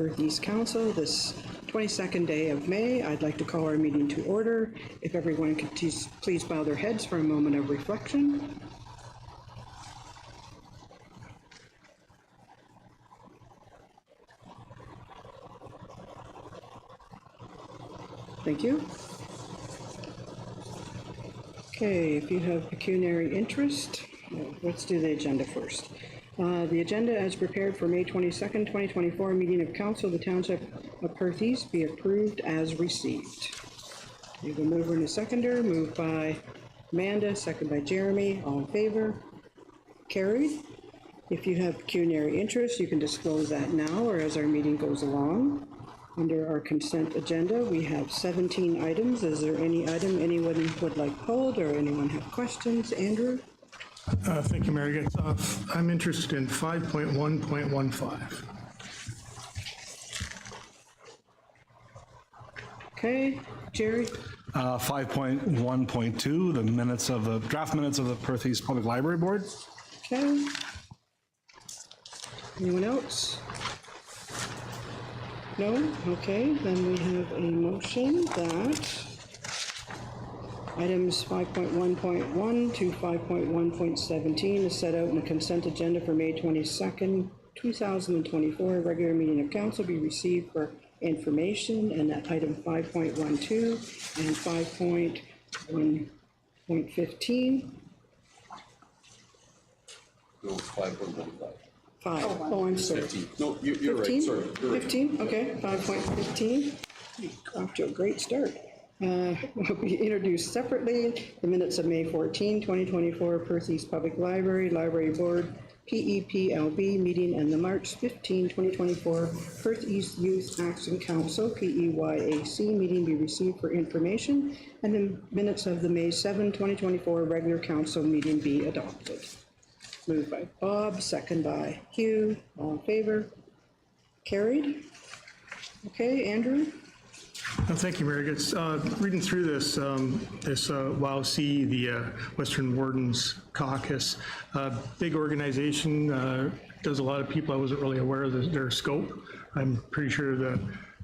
Perth East Council this 22nd day of May. I'd like to call our meeting to order. If everyone could please bow their heads for a moment of reflection. Thank you. Okay, if you have pecuniary interest, let's do the agenda first. The agenda as prepared for May 22nd, 2024 meeting of Council of the Township of Perth East be approved as received. We have a mover and a seconder. Moved by Amanda, second by Jeremy. All in favor? Carried. If you have pecuniary interest, you can disclose that now or as our meeting goes along. Under our consent agenda, we have 17 items. Is there any item anyone would like pulled or anyone have questions? Andrew? Thank you, Mary. I'm interested in 5.1.15. Okay, Jerry? 5.1.2, the minutes of the draft minutes of the Perth East Public Library Board. Okay. Anyone else? No? Okay, then we have a motion that items 5.1.1 to 5.1.17 is set out in the consent agenda for May 22nd, 2024, regular meeting of council be received for information, and that item 5.12 and 5.1.15. No, 5.15. 5. Oh, I'm sorry. 15. No, you're 15? right. Sorry. You're 15? Right. Okay, 5.15. Off to a great start. Will be introduced separately. The minutes of May 14, 2024, Perth East Public Library, Library Board, PEPLB meeting, and the March 15, 2024, Perth East Youth Action Council, PEYAC meeting be received for information, and the minutes of the May 7, 2024, regular council meeting be adopted. Moved by Bob, second by Hugh. All in favor? Carried. Okay, Andrew? Thank you, Mary. It's, reading through this, WOWC, the Western Wardens Caucus, big organization, does a lot of people. I wasn't really aware of their scope. I'm pretty sure the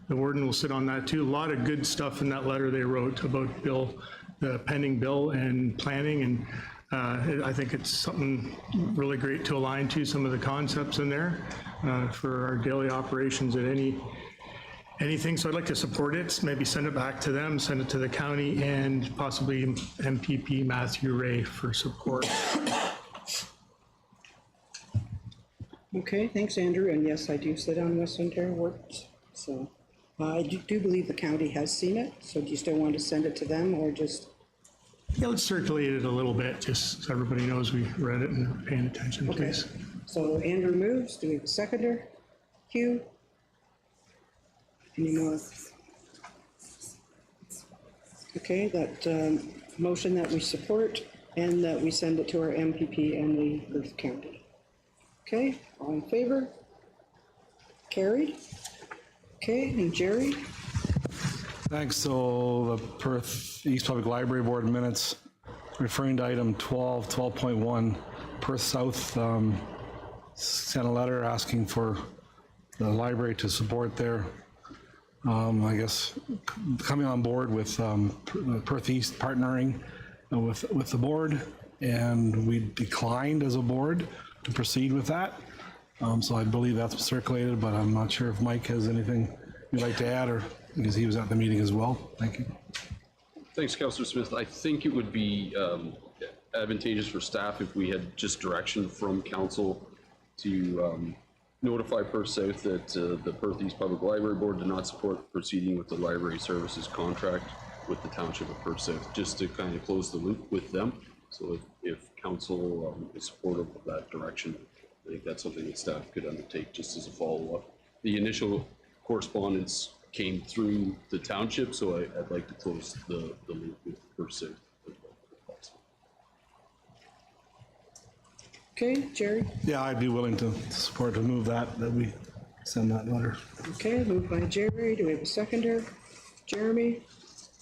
warden will sit on that too. A lot of good stuff in that letter they wrote about the pending bill and planning, and I think it's something really great to align to some of the concepts in there for our daily operations at anything. So I'd like to support it, maybe send it back to them, send it to the county, and possibly MPP Matthew Ray for support. Okay, thanks, Andrew. And yes, I do sit on Western Ontario Wardens. So I do believe the county has seen it. So do you still want to send it to them or just? Yeah, let's circulate it a little bit, just so everybody knows we read it and are paying attention, Okay. please. So Andrew moves. Do we have a seconder? Hugh? Any more? Okay, that motion that we support and that we send it to our MPP and the Perth County. Okay, all in favor? Carried. Okay, and Jerry? Thanks. So the Perth East Public Library Board minutes, referring to item 12.1, Perth South sent a letter asking for the library to support their I guess coming on board with Perth East partnering with the board, and we declined as a board to proceed with that. So I believe that's circulated, but I'm not sure if Mike has anything you'd like to add, or because he was at the meeting as well. Thank you. Thanks, Councillor Smith. I think it would be advantageous for staff if we had just direction from council to notify Perth South that the Perth East Public Library Board did not support proceeding with the library services contract with the Township of Perth South, just to kind of close the loop with them. So if council is supportive of that direction, I think that's something that staff could undertake just as a follow-up. The initial correspondence came through the township, so I'd like to close the loop with Perth South. Okay, Jerry? Yeah, I'd be willing to support, to move that we send that letter. Okay, moved by Jerry. Do we have a seconder? Jeremy?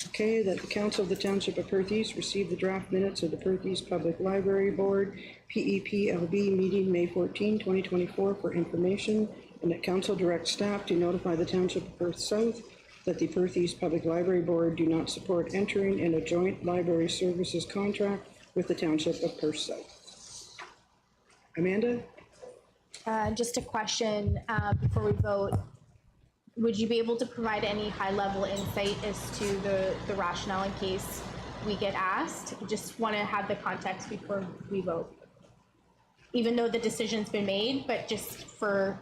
Okay, that the Council of the Township of Perth East received the draft minutes of the Perth East Public Library Board, PEPLB meeting May 14, 2024 for information, and that council directs staff to notify the Township of Perth South that the Perth East Public Library Board do not support entering in a joint library services contract with the Township of Perth South. Amanda? Just a question before we vote. Would you be able to provide any high-level insight as to the rationale in case we get asked? Just want to have the context before we vote. Even though the decision's been made, but just for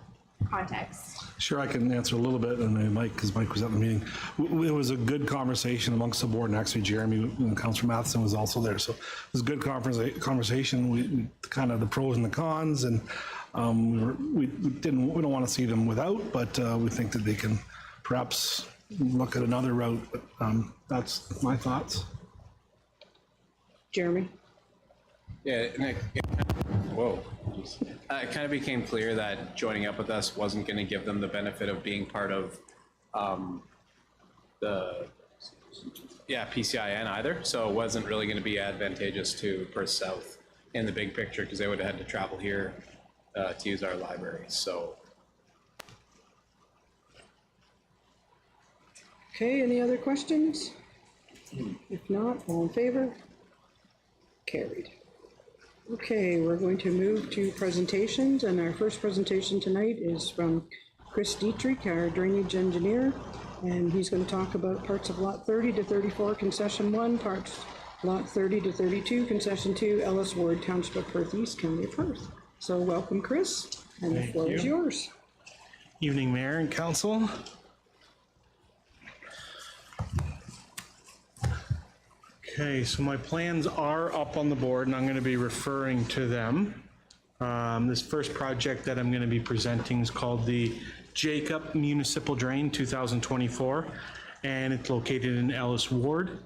context. Sure, I can answer a little bit, and then Mike, because Mike was at the meeting. It was a good conversation amongst the board, and actually Jeremy and Councillor Matheson was also there. So it was a good conversation. We kind of the pros and the cons, and we don't want to see them without, but we think that they can perhaps look at another route. But that's my thoughts. Jeremy? Yeah, Nick. Whoa. It kind of became clear that joining up with us wasn't going to give them the benefit of being part of PCIN either. So it wasn't really going to be advantageous to Perth South in the big picture because they would have had to travel here to use our library. So. Okay, any other questions? If not, all in favor? Carried. Okay, we're going to move to presentations, and our first presentation tonight is from Chris Dietrich, our drainage engineer, and he's going to talk about parts of Lot 30 to 34, Concession 1, parts Lot 30 to 32, Concession 2, Ellis Ward, Township of Perth East, County of Perth. So welcome, Chris, and the floor is yours. Evening, Mayor and Council. Okay, so my plans are up on the board and I'm going to be referring to them. This first project that I'm going to be presenting is called the Jacob Municipal Drain 2024, and it's located in Ellis Ward.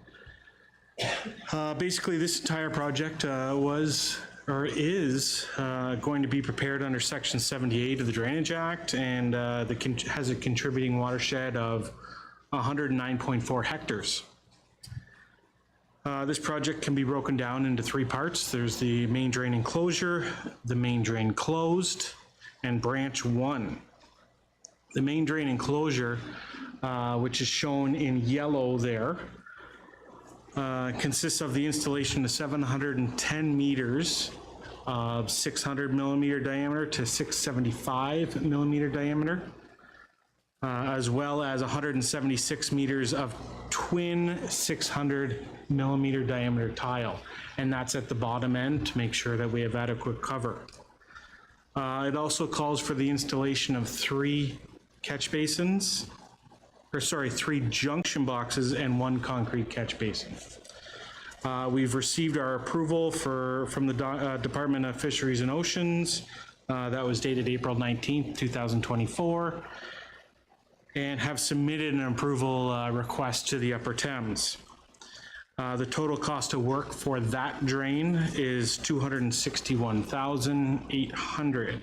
Basically, this entire project is going to be prepared under Section 78 of the Drainage Act, and has a contributing watershed of 109.4 hectares. This project can be broken down into three parts. There's the main drain enclosure, the main drain closed, and branch 1. The main drain enclosure, which is shown in yellow there, consists of the installation of 710 meters of 600 millimeter diameter to 675 millimeter diameter, as well as 176 meters of twin 600 millimeter diameter tile, and that's at the bottom end to make sure that we have adequate cover. It also calls for the installation of 3 junction boxes and 1 concrete catch basin. We've received our approval from the Department of Fisheries and Oceans. That was dated April 19th, 2024. And have submitted an approval request to the Upper Thames. The total cost of work for that drain is $261,800.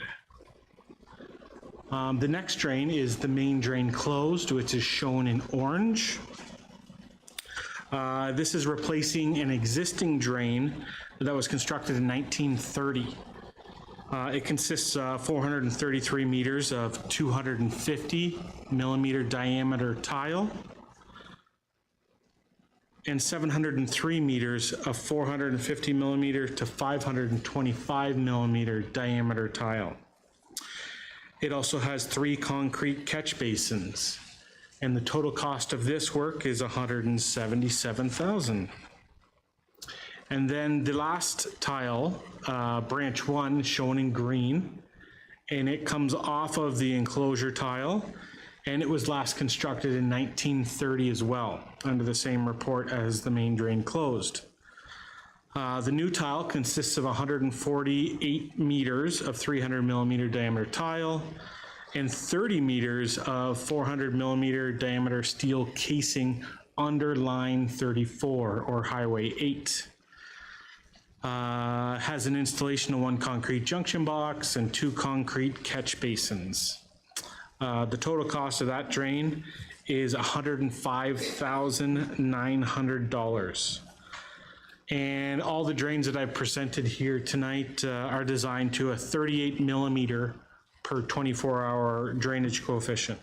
The next drain is the main drain closed, which is shown in orange. This is replacing an existing drain that was constructed in 1930. It consists of 433 meters of 250 millimeter diameter tile and 703 meters of 450 millimeter to 525 millimeter diameter tile. It also has 3 concrete catch basins, and the total cost of this work is $177,000. And then the last tile, branch 1, shown in green, and it comes off of the enclosure tile, and it was last constructed in 1930 as well, under the same report as the main drain closed. The new tile consists of 148 meters of 300 millimeter diameter tile and 30 meters of 400 millimeter diameter steel casing under line 34 or Highway 8. Has an installation of 1 concrete junction box and 2 concrete catch basins. The total cost of that drain is $105,900. And all the drains that I've presented here tonight are designed to a 38 millimeter per 24-hour drainage coefficient.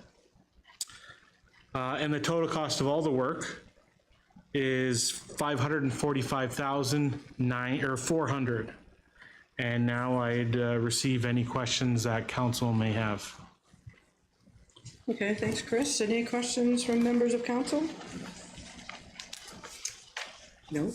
And the total cost of all the work is $545,400. And now I'd receive any questions that council may have. Okay, thanks, Chris. Any questions from members of council? No,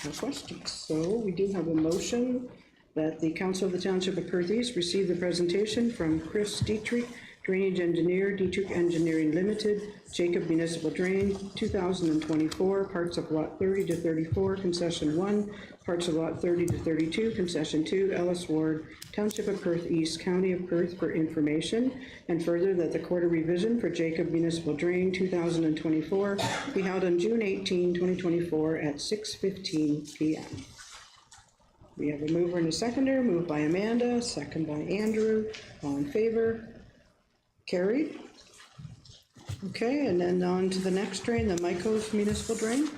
no questions. So we do have a motion that the Council of the Township of Perth East receive the presentation from Chris Dietrich, Drainage Engineer, Dietrich Engineering Limited, Jacob Municipal Drain, 2024, parts of Lot 30 to 34, Concession 1, parts of Lot 30 to 32, Concession 2, Ellis Ward, Township of Perth East, County of Perth, for information, and further that the quarter revision for Jacob Municipal Drain 2024 be held on June 18, 2024 at 6:15 p.m. We have a mover and a seconder, moved by Amanda, second by Andrew. All in favor? Carried. Okay, and then on to the next drain, the Michaels Municipal Drain.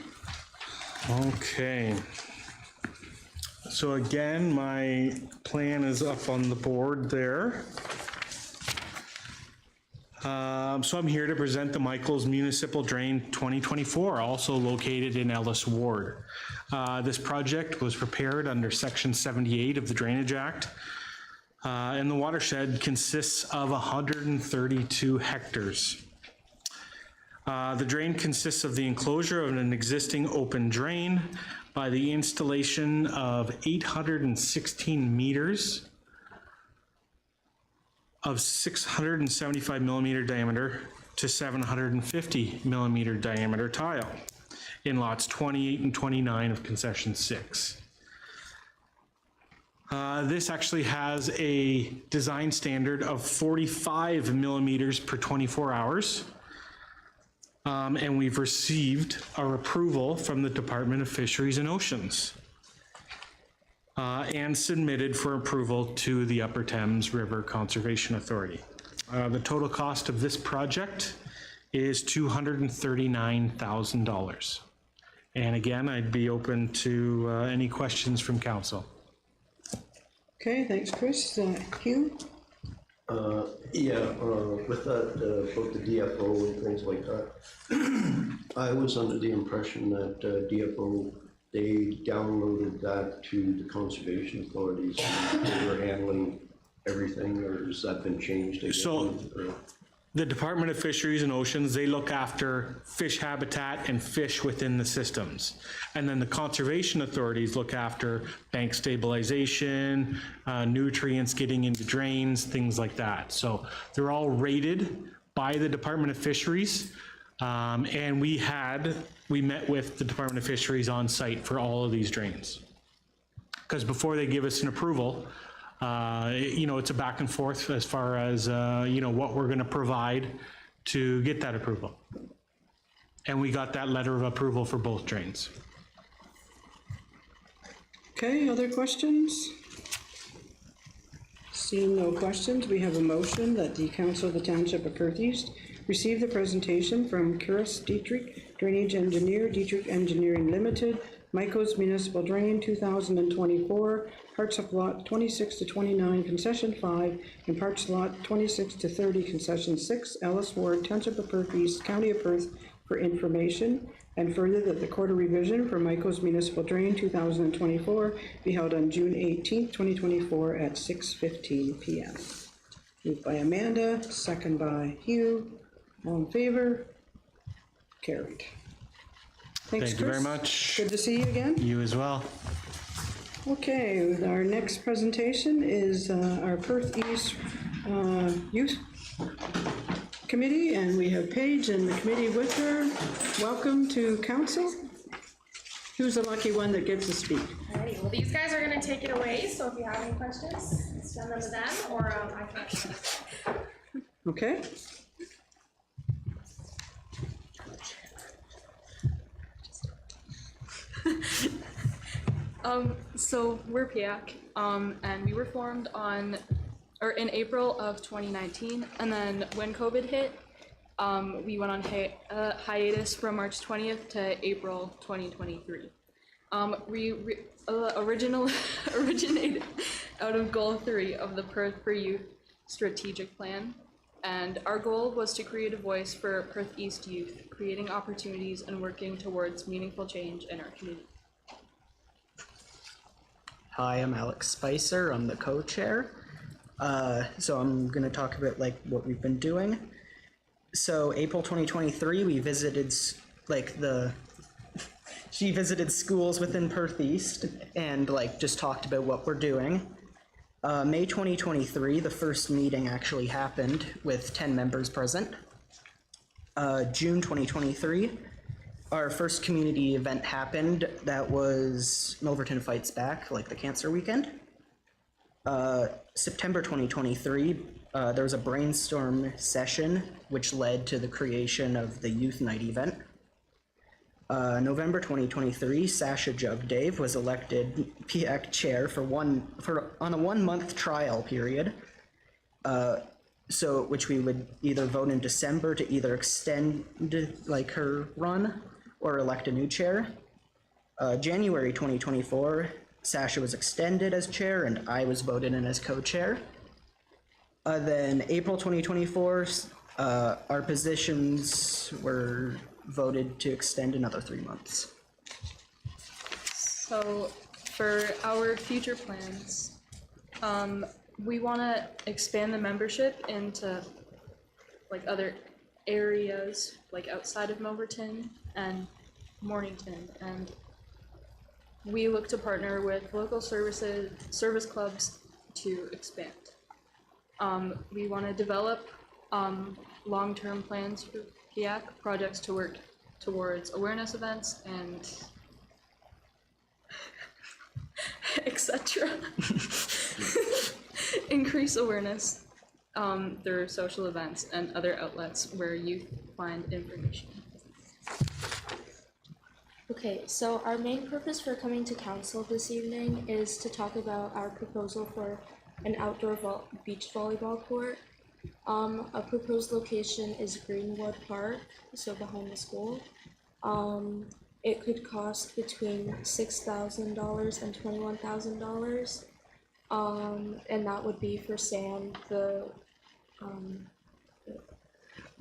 Okay. So again, my plan is up on the board there. So I'm here to present the Michaels Municipal Drain 2024, also located in Ellis Ward. This project was prepared under Section 78 of the Drainage Act. And the watershed consists of 132 hectares. The drain consists of the enclosure of an existing open drain by the installation of 816 meters of 675 millimeter diameter to 750 millimeter diameter tile in lots 28 and 29 of concession 6. This actually has a design standard of 45 millimeters per 24 hours. And we've received our approval from the Department of Fisheries and Oceans and submitted for approval to the Upper Thames River Conservation Authority. The total cost of this project is $239,000. And again, I'd be open to any questions from council. Okay, thanks, Chris. Hugh? With that, both the DFO and things like that, I was under the impression that DFO, they downloaded that to the conservation authorities. They were handling everything, or has that been changed again? So, the Department of Fisheries and Oceans, they look after fish habitat and fish within the systems. And then the conservation authorities look after bank stabilization, nutrients getting into drains, things like that. So they're all rated by the Department of Fisheries. And we met with the Department of Fisheries on site for all of these drains. Because before they give us an approval, it's a back and forth as far as, what we're gonna provide to get that approval. And we got that letter of approval for both drains. Okay, other questions? Seeing no questions, we have a motion that the Council of the Township of Perth East receive the presentation from Chris Dietrich, Drainage Engineer, Dietrich Engineering Limited, Michaels Municipal Drain 2024, parts of lot 26 to 29, concession 5, and parts of lot 26 to 30, concession 6, Ellis Ward, Township of Perth East, County of Perth, for information, and further that the quarter revision for Michaels Municipal Drain 2024 be held on June 18, 2024 at 6:15 p.m. Moved by Amanda, second by Hugh. All in favor? Carried. Thanks, Thank you very Chris. much. Good to see you again. You as well. Okay, our next presentation is our Perth East Youth Committee, and we have Paige and the committee with her. Welcome to council. Who's the lucky one that gets to speak? Alrighty, well, these guys are gonna take it away, so if you have any questions, send them to them, or I can. Okay. So we're PIAC, and we were formed in April of 2019, and then when COVID hit, we went on hiatus from March 20th to April 2023. We originated out of Goal 3 of the Perth for Youth strategic plan. And our goal was to create a voice for Perth East youth, creating opportunities and working towards meaningful change in our community. Hi, I'm Alex Spicer. I'm the co-chair. So I'm going to talk about like what we've been doing. So April 2023, we visited she visited schools within Perth East and like just talked about what we're doing. May 2023, the first meeting actually happened with 10 members present. June 2023, our first community event happened. That was Milverton Fights Back, like the cancer weekend. September 2023, there was a brainstorm session which led to the creation of the Youth Night event. November 2023, Sasha Jugdave was elected PIAC chair on a 1-month trial period. Which we would either vote in December to either extend like her run or elect a new chair. January 2024, Sasha was extended as chair and I was voted in as co-chair. Then April 2024, our positions were voted to extend another 3 months. So for our future plans, we want to expand the membership into like other areas, like outside of Milverton and Mornington, and we look to partner with local service clubs to expand. We want to develop long-term plans for PIAC projects to work towards awareness events and etc. Increase awareness through social events and other outlets where youth find information. Okay, so our main purpose for coming to council this evening is to talk about our proposal for an outdoor beach volleyball court. A proposed location is Greenwood Park, so behind the school. It could cost between $6,000 and $21,000. And that would be for sand, the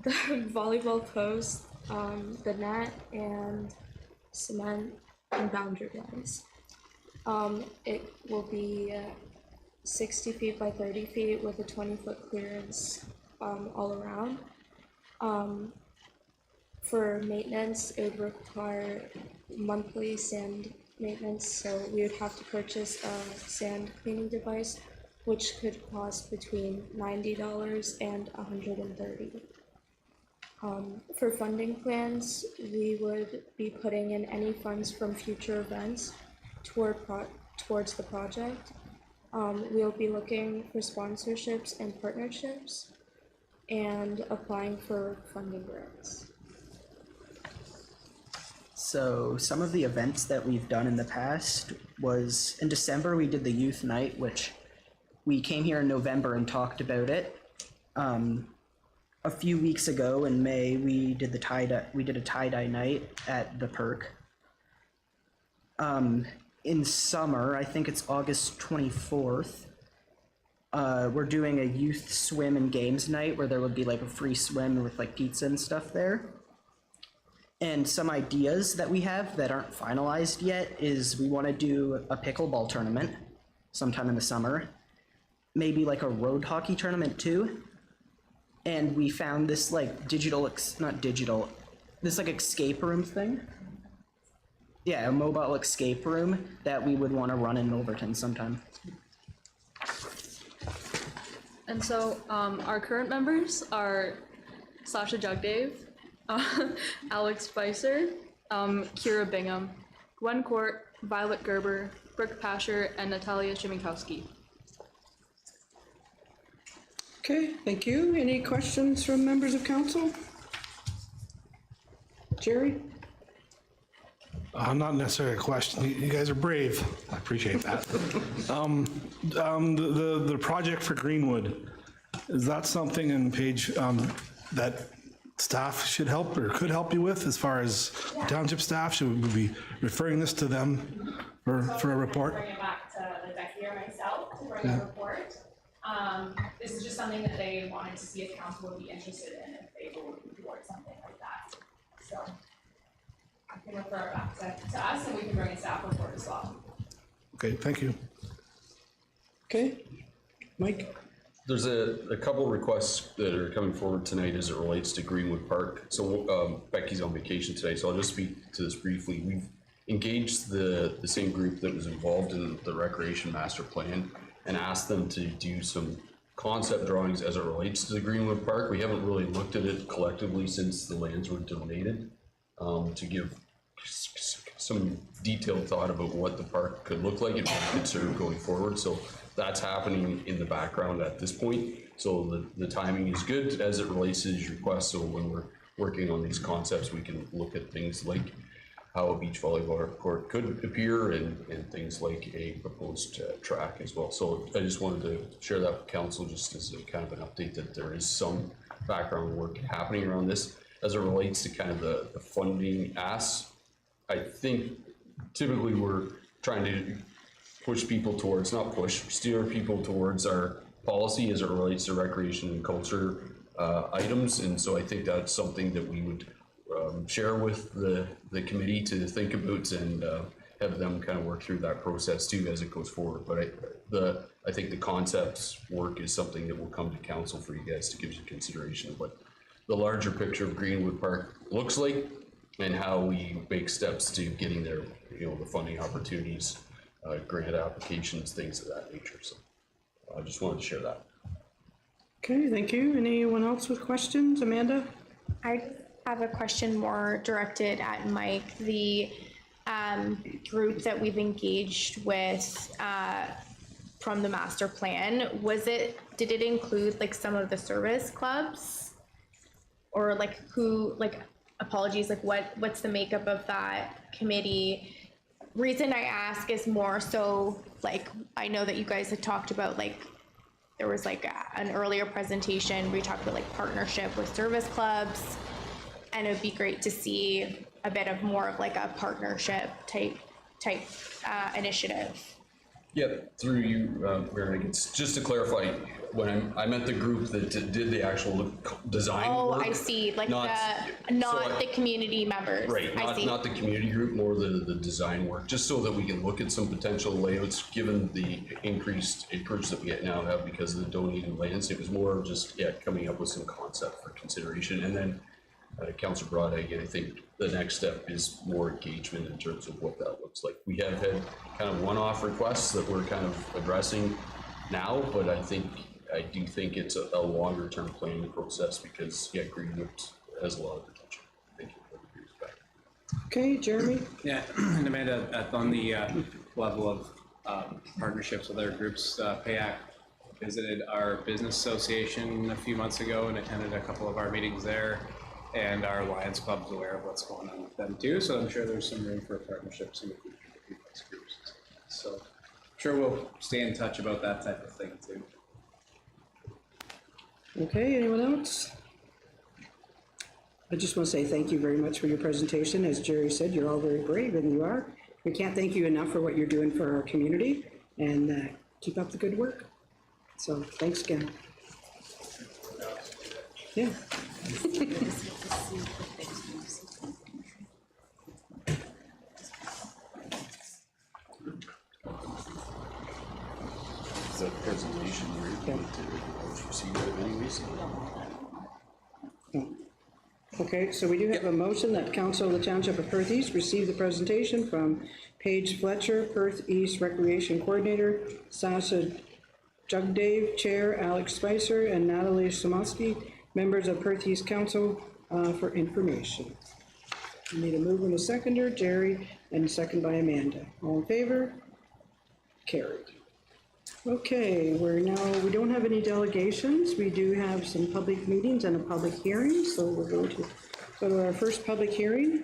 volleyball post, the net, and cement and boundary lines. It will be 60 feet by 30 feet with a 20-foot clearance all around. For maintenance, it would require monthly sand maintenance, so we would have to purchase a sand cleaning device, which could cost between $90 and $130. For funding plans, we would be putting in any funds from future events towards the project. We'll be looking for sponsorships and partnerships and applying for funding grants. So some of the events that we've done in the past was in December we did the Youth Night, which we came here in November and talked about it. A few weeks ago in May we did a tie-dye night at the Perk. In summer, I think it's August 24th, we're doing a youth swim and games night where there would be like a free swim with like pizza and stuff there. And some ideas that we have that aren't finalized yet is we want to do a pickleball tournament sometime in the summer, maybe like a road hockey tournament too. And we found this like this like escape room thing. Yeah, a mobile escape room that we would want to run in Milverton sometime. And so our current members are Sasha Jugdave, Alex Spicer, Kira Bingham, Gwen Court, Violet Gerber, Brooke Pasher, and Natalia Shimikowski. Okay, thank you. Any questions from members of council? Jerry? Not necessarily a question. You guys are brave. I appreciate that. The project for Greenwood, is that something in Paige that staff should help or could help you with as far as township staff? Should we be referring this to them for a report? Bring it back to the deputy or myself to bring a report. This is just something that they wanted to see if council would be interested in if they were moving towards something like that. So I can refer it back to us and we can bring a staff report as well. Okay, thank you. Okay, Mike? There's a couple requests that are coming forward tonight as it relates to Greenwood Park. So Becky's on vacation today, so I'll just speak to this briefly. We've engaged the same group that was involved in the recreation master plan and asked them to do some concept drawings as it relates to the Greenwood Park. We haven't really looked at it collectively since the lands were donated, to give some detailed thought about what the park could look like and what it could serve going forward. So that's happening in the background at this point. So the timing is good as it relates to these requests. So when we're working on these concepts, we can look at things like how a beach volleyball court could appear and things like a proposed track as well. So I just wanted to share that with council just as a kind of an update that there is some background work happening around this. As it relates to kind of the funding asks, I think typically we're trying to push people towards, not push, steer people towards our policy as it relates to recreation and culture items. And so I think that's something that we would share with the committee to think about and have them kind of work through that process too as it goes forward. But I think the concepts work is something that will come to council for you guys to give you consideration of what the larger picture of Greenwood Park looks like and how we make steps to getting there, you know, the funding opportunities, grant applications, things of that nature. So I just wanted to share that. Okay, thank you. Anyone else with questions? Amanda? I have a question more directed at Mike. The group that we've engaged with from the master plan, did it include like some of the service clubs? Or like who, like, apologies, like what's the makeup of that committee? Reason I ask is more so like, I know that you guys had talked about like, there was like an earlier presentation, we talked about like partnership with service clubs. And it would be great to see a bit of more of like a partnership type initiative. Yeah, through you, Mary, it's just to clarify, when I meant the group that did the actual design work. I see, like not the community members. Right, I see. not the community group, more the design work, just so that we can look at some potential layouts, given the increased acreage that we now have because of the donated lands. It was more of just, coming up with some concept for consideration. And then Councilor Broadegg, I think the next step is more engagement in terms of what that looks like. We have had kind of one-off requests that we're kind of addressing now, but I do think it's a longer term planning process because Greenwood has a lot of potential. Thank you. Okay, Jeremy? Yeah, and Amanda, on the level of partnerships with other groups, PAYAC visited our business association a few months ago and attended a couple of our meetings there. And our Lions Club is aware of what's going on with them too, so I'm sure there's some room for partnerships in the future with these groups. So I'm sure we'll stay in touch about that type of thing too. Okay, anyone else? I just want to say thank you very much for your presentation. As Jerry said, you're all very brave, and you are. We can't thank you enough for what you're doing for our community, and keep up the good work. So thanks again. Yeah. Is that presentation you're able to see that anyways? Okay, so we do have a motion that Council of the Township of Perth East receive the presentation from Paige Fletcher, Perth East Recreation Coordinator, Sasha Jugdave, Chair, Alex Spicer, and Natalie Somosky, members of Perth East Council, for information. We need a mover and a seconder, Jerry, and a second by Amanda. All in favor? Carried. Okay, we don't have any delegations. We do have some public meetings and a public hearing, so we're going to go to our first public hearing.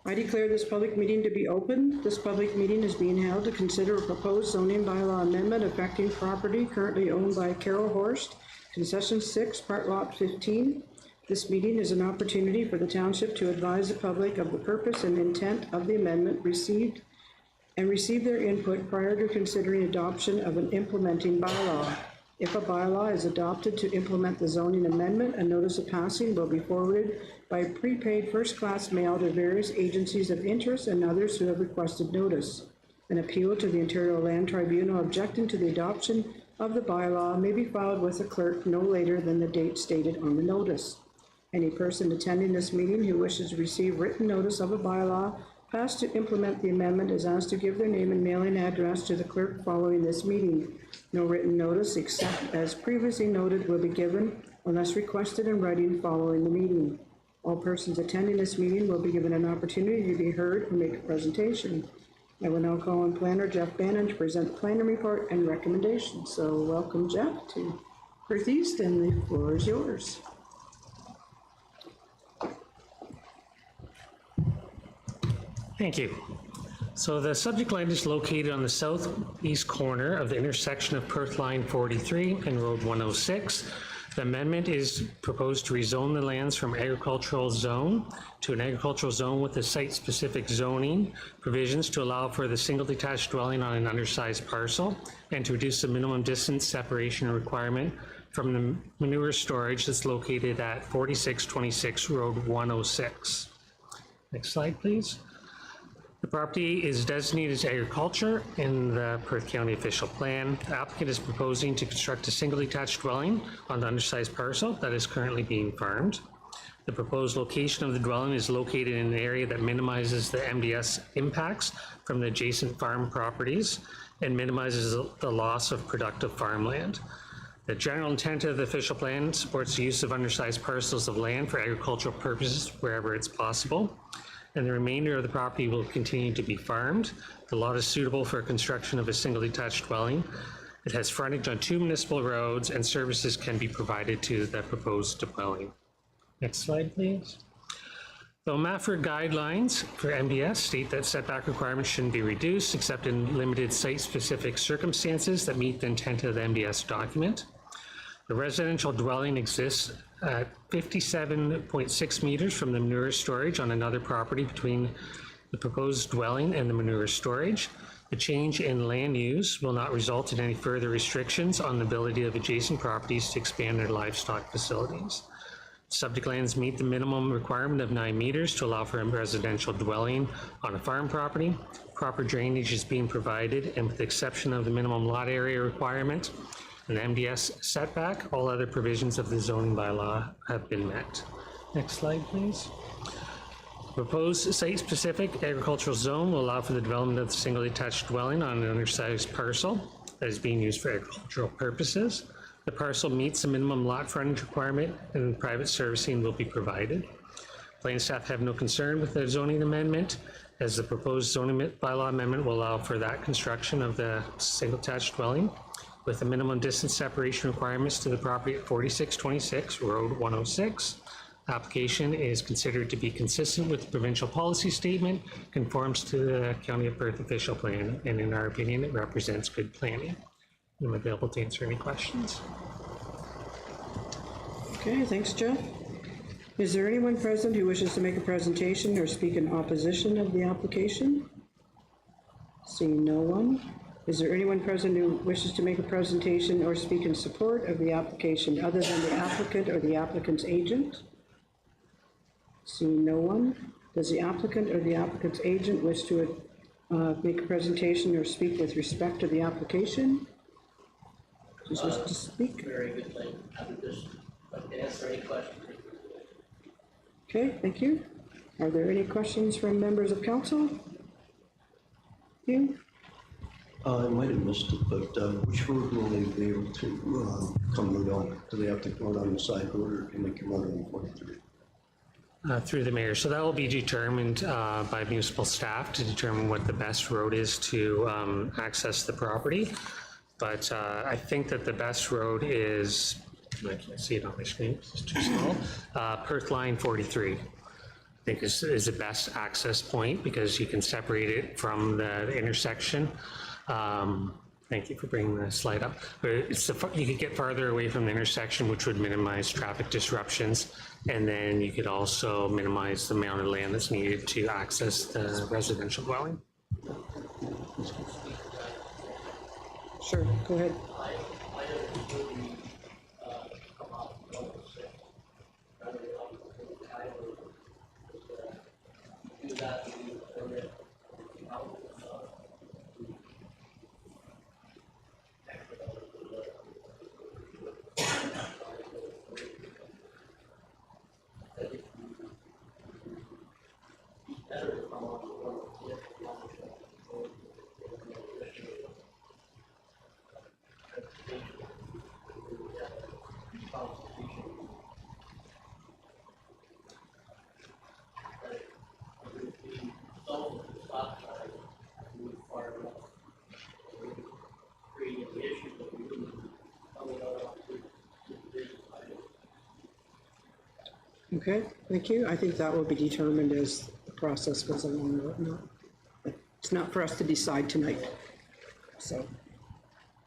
I declare this public meeting to be open. This public meeting is being held to consider a proposed zoning bylaw amendment affecting property currently owned by Carol Horst, Concession 6, Part Lot 15. This meeting is an opportunity for the township to advise the public of the purpose and intent of the amendment, receive and receive their input prior to considering adoption of an implementing bylaw. If a bylaw is adopted to implement the zoning amendment, a notice of passing will be forwarded by prepaid first-class mail to various agencies of interest and others who have requested notice. An appeal to the Ontario Land Tribunal objecting to the adoption of the bylaw may be filed with the clerk no later than the date stated on the notice. Any person attending this meeting who wishes to receive written notice of a bylaw passed to implement the amendment is asked to give their name and mailing address to the clerk following this meeting. No written notice, except as previously noted, will be given unless requested in writing following the meeting. All persons attending this meeting will be given an opportunity to be heard and make a presentation. I will now call on Planner Jeff Bannon to present the planning report and recommendations. So welcome, Jeff, to Perth East, and the floor is yours. Thank you. So the subject land is located on the southeast corner of the intersection of Perth Line 43 and Road 106. The amendment is proposed to rezone the lands from agricultural zone to an agricultural zone with a site-specific zoning provisions to allow for the single detached dwelling on an undersized parcel and to reduce the minimum distance separation requirement from the manure storage that's located at 4626 Road 106. Next slide, please. The property is designated as agriculture in the Perth County official plan. The applicant is proposing to construct a single detached dwelling on the undersized parcel that is currently being farmed. The proposed location of the dwelling is located in an area that minimizes the MDS impacts from the adjacent farm properties and minimizes the loss of productive farmland. The general intent of the official plan supports the use of undersized parcels of land for agricultural purposes wherever it's possible, and the remainder of the property will continue to be farmed. The lot is suitable for construction of a single detached dwelling. It has frontage on 2 municipal roads, and services can be provided to the proposed dwelling. Next slide, please. The OMAFR guidelines for MDS state that setback requirements shouldn't be reduced except in limited site-specific circumstances that meet the intent of the MDS document. The residential dwelling exists at 57.6 meters from the manure storage on another property between the proposed dwelling and the manure storage. The change in land use will not result in any further restrictions on the ability of adjacent properties to expand their livestock facilities. Subject lands meet the minimum requirement of 9 meters to allow for a residential dwelling on a farm property. Proper drainage is being provided, and with the exception of the minimum lot area requirement, an MDS setback, all other provisions of the zoning bylaw have been met. Next slide, please. Proposed site-specific agricultural zone will allow for the development of the single detached dwelling on an undersized parcel that is being used for agricultural purposes. The parcel meets the minimum lot frontage requirement and private servicing will be provided. Planning staff have no concern with the zoning amendment, as the proposed zoning bylaw amendment will allow for that construction of the single detached dwelling with the minimum distance separation requirements to the property at 4626 Road 106. Application is considered to be consistent with the provincial policy statement, conforms to the County of Perth official plan, and in our opinion, it represents good planning. I'm available to answer any questions. Okay, thanks, Jeff. Is there anyone present who wishes to make a presentation or speak in opposition of the application? Seeing no one. Is there anyone present who wishes to make a presentation or speak in support of the application other than the applicant or the applicant's agent? Seeing no one. Does the applicant or the applicant's agent wish to make a presentation or speak with respect to the application? Does wish to speak? Very good thing. Like to answer any questions. Okay, thank you. Are there any questions from members of council? You? I might have missed it, but which road will they be able to come out on? Do they have to come out on the side road, or can they come out on 43? Through the mayor. So that will be determined by municipal staff to determine what the best road is to access the property. But I think that the best road is, I can't see it on my screen, it's too small, Perth Line 43. I think is the best access point because you can separate it from the intersection. Thank you for bringing the slide up. But it's you could get farther away from the intersection, which would minimize traffic disruptions. And then you could also minimize the amount of land that's needed to access the residential dwelling. Sure, go ahead. Okay, thank you. I think that will be determined as the process goes along and whatnot. It's not for us to decide tonight. So,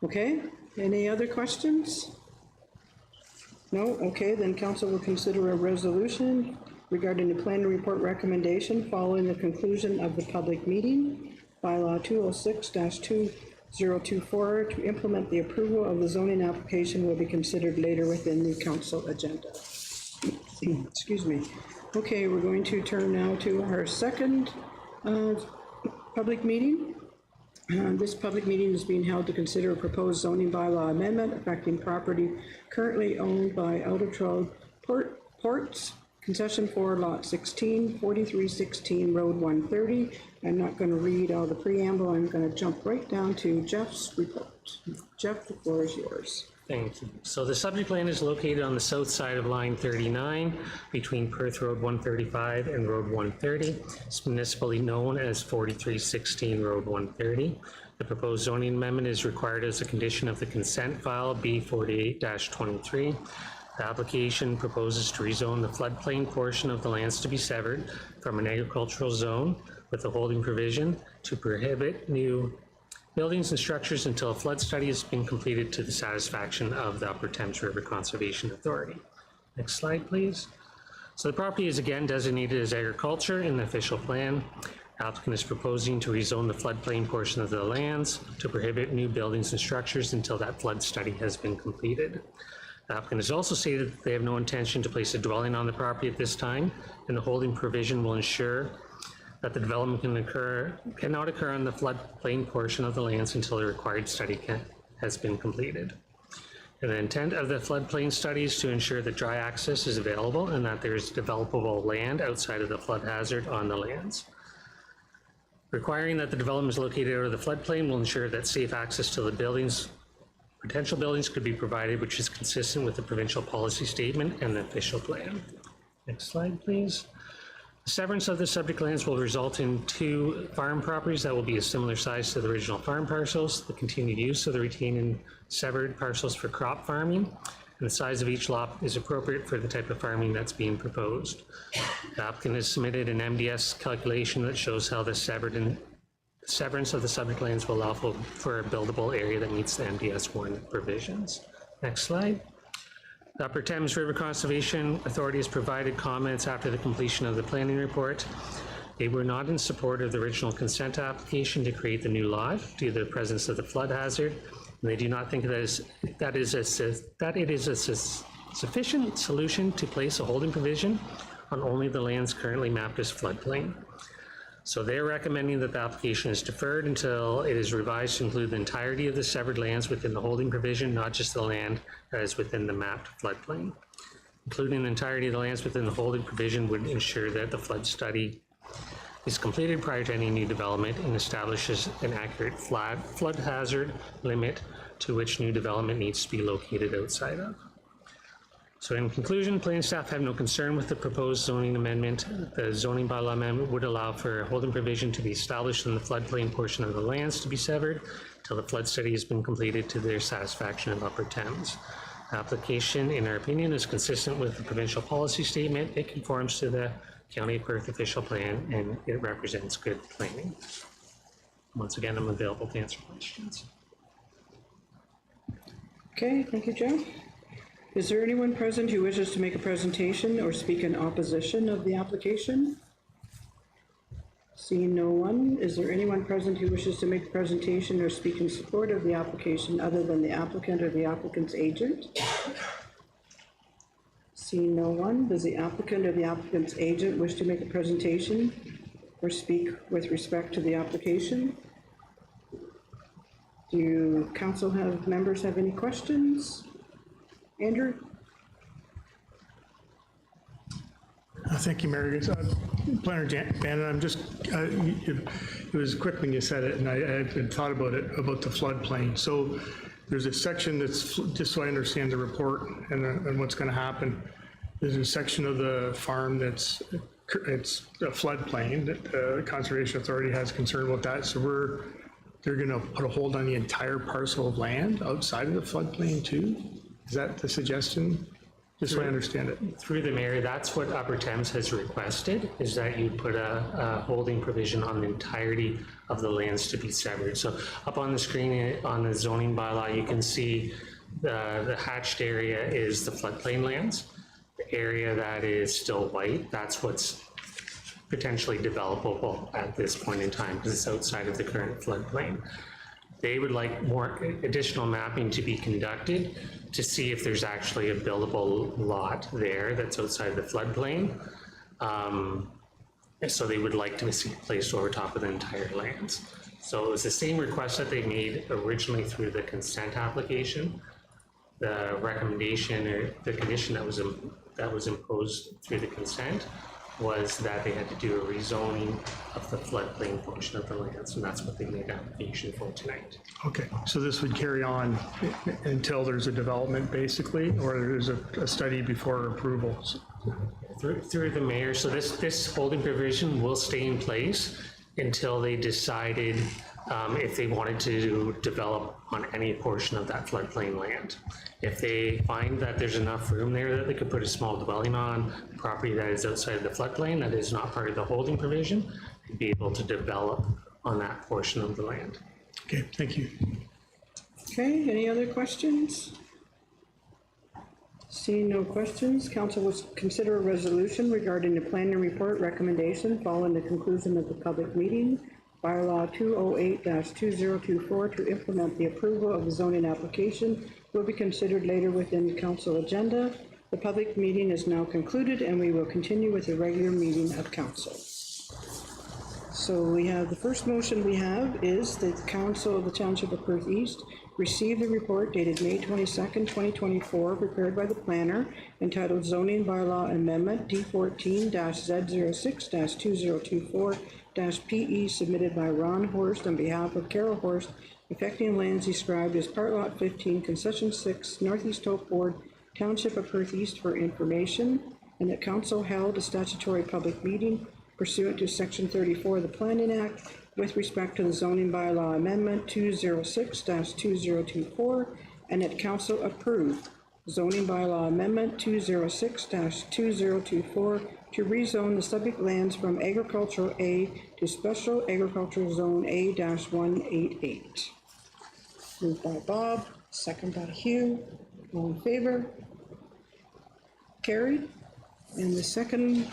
okay, any other questions? No? Okay, then council will consider a resolution regarding the planning report recommendation following the conclusion of the public meeting, bylaw 206-2024, to implement the approval of the zoning application will be considered later within the council agenda. Excuse me. Okay, we're going to turn now to our second public meeting. This public meeting is being held to consider a proposed zoning bylaw amendment affecting property currently owned by Outer Ports, concession for lot 16, 4316 Road 130. I'm not going to read all the preamble. I'm going to jump right down to Jeff's report. Jeff, the floor is yours. Thank you. So the subject land is located on the south side of line 39 between Perth Road 135 and Road 130. It's municipally known as 4316 Road 130. The proposed zoning amendment is required as a condition of the consent file B48-23. The application proposes to rezone the floodplain portion of the lands to be severed from an agricultural zone with a holding provision to prohibit new buildings and structures until a flood study has been completed to the satisfaction of the Upper Thames River Conservation Authority. Next slide, please. So the property is again designated as agriculture in the official plan. The applicant is proposing to rezone the floodplain portion of the lands to prohibit new buildings and structures until that flood study has been completed. The applicant has also stated that they have no intention to place a dwelling on the property at this time, and the holding provision will ensure that the development cannot occur on the floodplain portion of the lands until the required study has been completed. And the intent of the floodplain study is to ensure that dry access is available and that there is developable land outside of the flood hazard on the lands. Requiring that the development is located out of the floodplain will ensure that safe access to the potential buildings could be provided, which is consistent with the provincial policy statement and the official plan. Next slide, please. Severance of the subject lands will result in 2 farm properties that will be a similar size to the original farm parcels. The continued use of the retained and severed parcels for crop farming, and the size of each lot is appropriate for the type of farming that's being proposed. The applicant has submitted an MDS calculation that shows how the severance of the subject lands will allow for a buildable area that meets the MDS 1 provisions. Next slide. The Upper Thames River Conservation Authority has provided comments after the completion of the planning report. They were not in support of the original consent application to create the new lot due to the presence of the flood hazard, and they do not think that it is a sufficient solution to place a holding provision on only the lands currently mapped as floodplain. So they're recommending that the application is deferred until it is revised to include the entirety of the severed lands within the holding provision, not just the land that is within the mapped floodplain. Including the entirety of the lands within the holding provision would ensure that the flood study is completed prior to any new development and establishes an accurate flood hazard limit to which new development needs to be located outside of. So in conclusion, planning staff have no concern with the proposed zoning amendment. The zoning bylaw amendment would allow for a holding provision to be established in the floodplain portion of the lands to be severed until the flood study has been completed to their satisfaction of Upper Thames. The application, in our opinion, is consistent with the provincial policy statement. It conforms to the County of Perth official plan, and it represents good planning. Once again, I'm available to answer questions. Okay, thank you, Jeff. Is there anyone present who wishes to make a presentation or speak in opposition of the application? Seeing no one, is there anyone present who wishes to make a presentation or speak in support of the application other than the applicant or the applicant's agent? Seeing no one, does the applicant or the applicant's agent wish to make a presentation or speak with respect to the application? Do council members have any questions? Andrew? Thank you, Mary. Planner Bannon, I'm just, it was quick when you said it, and I had thought about it, about the floodplain. So there's a section that's, just so I understand the report and what's going to happen, there's a section of the farm it's a floodplain that the Conservation Authority has concern about that. So they're going to put a hold on the entire parcel of land outside of the floodplain too? Is that the suggestion? Just so I understand it. Through the mayor, that's what Upper Thames has requested, is that you put a holding provision on the entirety of the lands to be severed. So up on the screen on the zoning bylaw, you can see the hatched area is the floodplain lands. The area that is still white, that's what's potentially developable at this point in time because it's outside of the current floodplain. They would like more additional mapping to be conducted to see if there's actually a buildable lot there that's outside the floodplain. So they would like to see it placed over top of the entire lands. So it was the same request that they made originally through the consent application. The recommendation or the condition that was imposed through the consent was that they had to do a rezoning of the floodplain portion of the lands, and that's what they made application for tonight. Okay, so this would carry on until there's a development basically, or there's a study before approval? Through the mayor, so this holding provision will stay in place until they decided if they wanted to develop on any portion of that floodplain land. If they find that there's enough room there that they could put a small dwelling on property that is outside of the floodplain, that is not part of the holding provision, they'd be able to develop on that portion of the land. Okay, thank you. Okay, any other questions? Seeing no questions, council will consider a resolution regarding the planning report recommendation following the conclusion of the public meeting. Bylaw 208-2024 to implement the approval of the zoning application will be considered later within the council agenda. The public meeting is now concluded and we will continue with the regular meeting of council. So we have, the first motion we have is that the council of the Township of Perth East received the report dated May 22nd, 2024, prepared by the planner, entitled Zoning Bylaw Amendment D14-Z06-2024-PE, submitted by Ron Horst on behalf of Carol Horst, affecting lands described as Part Lot 15, Concession 6, Northeast Hope Ward, Township of Perth East for information, and that council held a statutory public meeting pursuant to Section 34 of the Planning Act with respect to the zoning bylaw amendment 206-2024, and that council approved zoning bylaw amendment 206-2024 to rezone the subject lands from agricultural A to special agricultural zone A-188. Moved by Bob, second by Hugh. All in favor? Carried. And the second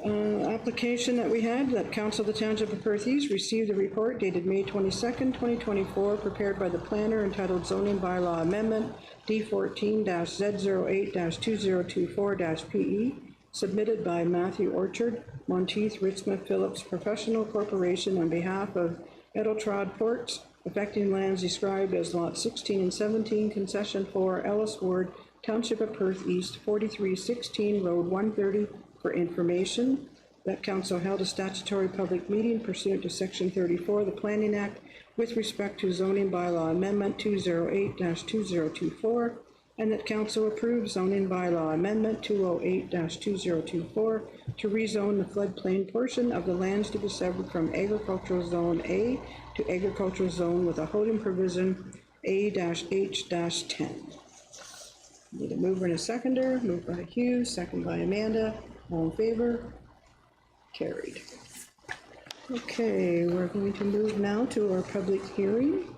application that we had, that Council of the Township of Perth East received a report dated May 22nd, 2024, prepared by the planner, entitled Zoning Bylaw Amendment D14-Z08-2024-PE, submitted by Matthew Orchard, Monteith Ritzma Phillips Professional Corporation on behalf of Edeltraud Ports, affecting lands described as Lot 16 and 17, Concession 4, Ellis Ward, Township of Perth East, 4316 Road 130, for information. That council held a statutory public meeting pursuant to Section 34 of the Planning Act with respect to zoning bylaw amendment 208-2024, and that council approved zoning bylaw amendment 208-2024 to rezone the floodplain portion of the lands to be severed from agricultural zone A to agricultural zone with a holding provision A-H-10. Need a mover and a seconder. Moved by Hugh, second by Amanda. All in favor? Carried. Okay, we're going to move now to our public hearing.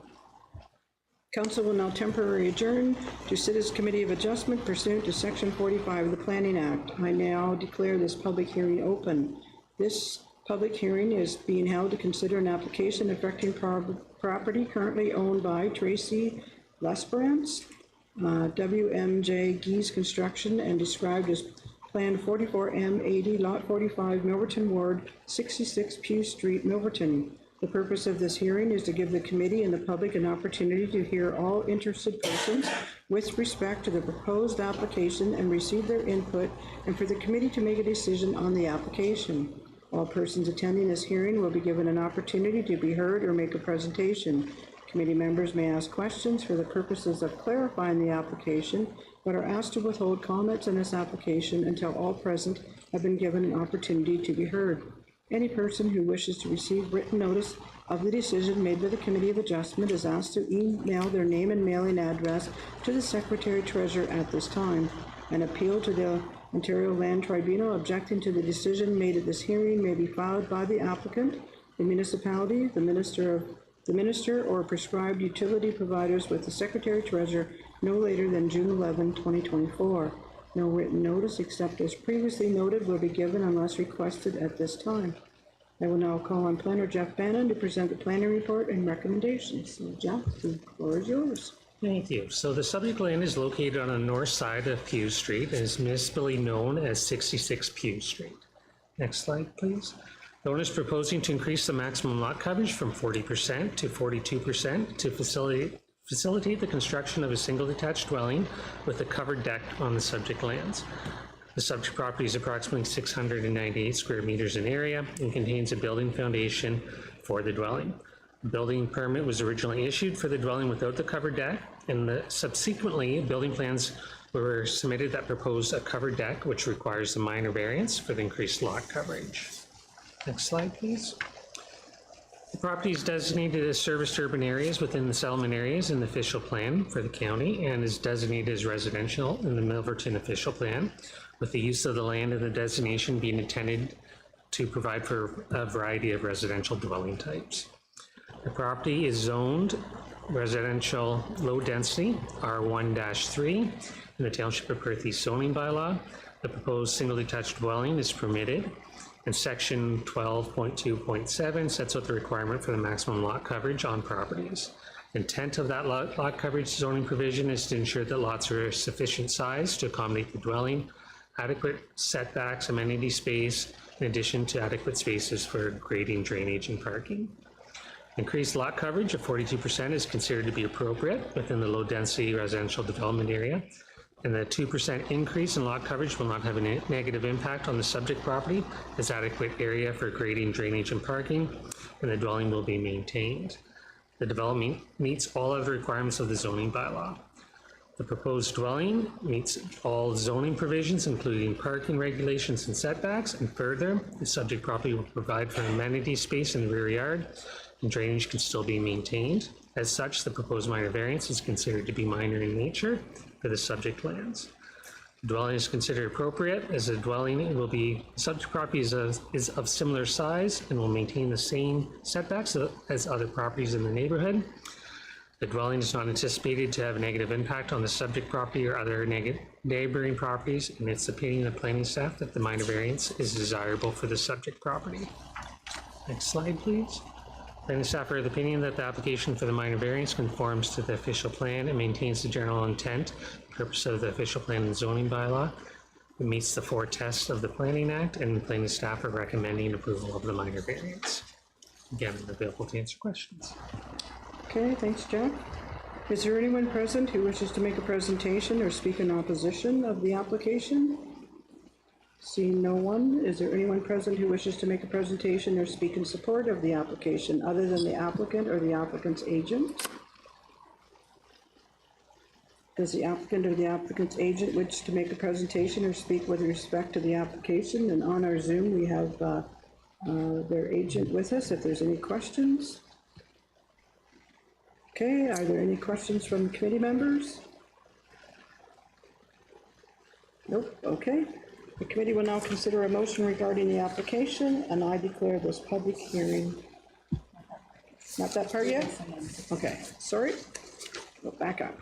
Council will now temporarily adjourn to sit as Committee of Adjustment pursuant to Section 45 of the Planning Act. I now declare this public hearing open. This public hearing is being held to consider an application affecting property currently owned by Tracy Lesperance, WMJ Geese Construction, and described as Plan 44M80, Lot 45, Milverton Ward, 66 Pew Street, Milverton. The purpose of this hearing is to give the committee and the public an opportunity to hear all interested persons with respect to the proposed application and receive their input, and for the committee to make a decision on the application. All persons attending this hearing will be given an opportunity to be heard or make a presentation. Committee members may ask questions for the purposes of clarifying the application, but are asked to withhold comments on this application until all present have been given an opportunity to be heard. Any person who wishes to receive written notice of the decision made by the Committee of Adjustment is asked to email their name and mailing address to the Secretary Treasurer at this time. An appeal to the Ontario Land Tribunal objecting to the decision made at this hearing may be filed by the applicant, the municipality, the minister, or prescribed utility providers with the Secretary Treasurer no later than June 11, 2024. No written notice except as previously noted will be given unless requested at this time. I will now call on Planner Jeff Bannon to present the planning report and recommendations. So Jeff, the floor is yours. Thank you. So the subject land is located on the north side of Pew Street and is municipally known as 66 Pew Street. Next slide, please. The owner is proposing to increase the maximum lot coverage from 40% to 42% to facilitate the construction of a single detached dwelling with a covered deck on the subject lands. The subject property is approximately 698 square meters in area and contains a building foundation for the dwelling. The building permit was originally issued for the dwelling without the covered deck, and subsequently building plans were submitted that propose a covered deck, which requires the minor variance for the increased lot coverage. Next slide, please. The property is designated as serviced urban areas within the settlement areas in the official plan for the county and is designated as residential in the Milverton official plan, with the use of the land and the designation being intended to provide for a variety of residential dwelling types. The property is zoned residential low density R1-3 in the Township of Perth East zoning bylaw. The proposed single detached dwelling is permitted, and section 12.2.7 sets out the requirement for the maximum lot coverage on properties. Intent of that lot coverage zoning provision is to ensure that lots are sufficient size to accommodate the dwelling, adequate setbacks, amenity space, in addition to adequate spaces for grading, drainage, and parking. Increased lot coverage of 42% is considered to be appropriate within the low-density residential development area, and the 2% increase in lot coverage will not have a negative impact on the subject property, as adequate area for grading, drainage, and parking, and the dwelling will be maintained. The development meets all other requirements of the zoning bylaw. The proposed dwelling meets all zoning provisions, including parking regulations and setbacks, and further, the subject property will provide for amenity space in the rear yard, and drainage can still be maintained. As such, the proposed minor variance is considered to be minor in nature for the subject lands. The dwelling is considered appropriate as a dwelling will be, subject property is of similar size and will maintain the same setbacks as other properties in the neighborhood. The dwelling is not anticipated to have a negative impact on the subject property or other neighboring properties, and it's the opinion of planning staff that the minor variance is desirable for the subject property. Next slide, please. Planning staff are of the opinion that the application for the minor variance conforms to the official plan and maintains the general intent, purpose of the official plan and zoning bylaw. It meets the 4 tests of the Planning Act, and planning staff are recommending approval of the minor variance. Again, I'm available to answer questions. Okay, thanks, Jeff. Is there anyone present who wishes to make a presentation or speak in opposition of the application? Seeing no one, is there anyone present who wishes to make a presentation or speak in support of the application other than the applicant or the applicant's agent? Does the applicant or the applicant's agent wish to make a presentation or speak with respect to the application? And on our Zoom, we have their agent with us if there's any questions. Okay, are there any questions from committee members? Nope, okay. The committee will now consider a motion regarding the application, and I declare this public hearing. Not that part yet? Okay, sorry. Go back up.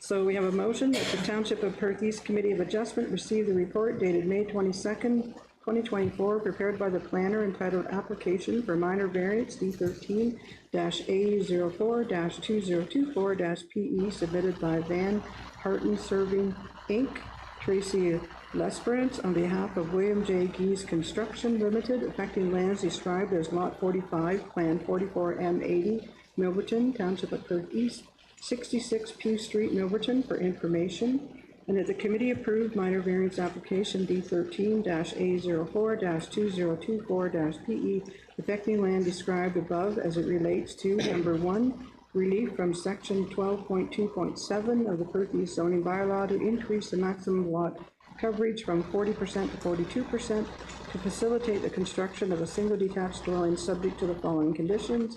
So we have a motion that the Township of Perth East Committee of Adjustment receive the report dated May 22nd, 2024, prepared by the planner, entitled Application for Minor Variance D13-A04-2024-PE, submitted by Van Harten Serving, Inc., Tracy Lesperance, on behalf of William J. Geese Construction Limited, affecting lands described as Lot 45, Plan 44M80, Milverton, Township of Perth East, 66 Pew Street, Milverton, for information. And that the committee approved minor variance application D13-A04-2024-PE, affecting land described above as it relates to, number 1, relief from section 12.2.7 of the Perth East zoning bylaw to increase the maximum lot coverage from 40% to 42% to facilitate the construction of a single detached dwelling subject to the following conditions.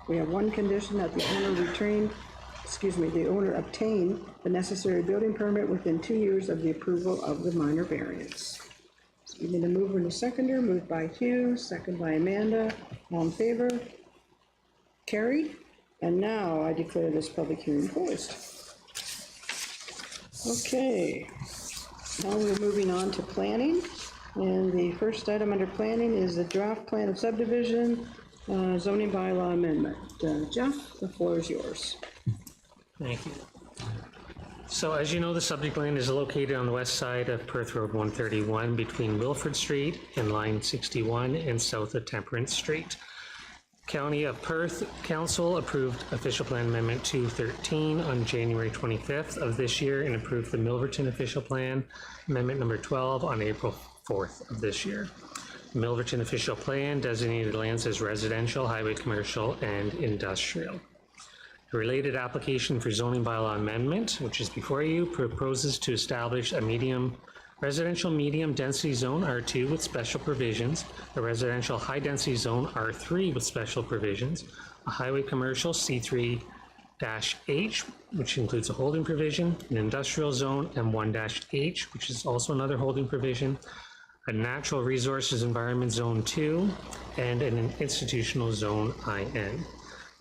We have one condition that the owner obtain the necessary building permit within 2 years of the approval of the minor variance. So we need a mover and a seconder. Moved by Hugh, second by Amanda. All in favor? Carried. And now I declare this public hearing closed. Okay. Now we're moving on to planning. And the first item under planning is the draft plan of subdivision, zoning bylaw amendment. Jeff, the floor is yours. Thank you. So as you know, the subject land is located on the west side of Perth Road 131 between Wilfrid Street and Line 61 and south of Temperance Street. County of Perth Council approved official plan amendment 213 on January 25th of this year and approved the Milverton official plan amendment number 12 on April 4th of this year. The Milverton official plan designated lands as residential, highway, commercial, and industrial. The related application for zoning bylaw amendment, which is before you, proposes to establish a residential medium density zone R2 with special provisions, a residential high density zone R3 with special provisions, a highway commercial C3-H, which includes a holding provision, an industrial zone M1-H, which is also another holding provision, a natural resources environment zone 2, and an institutional zone IN.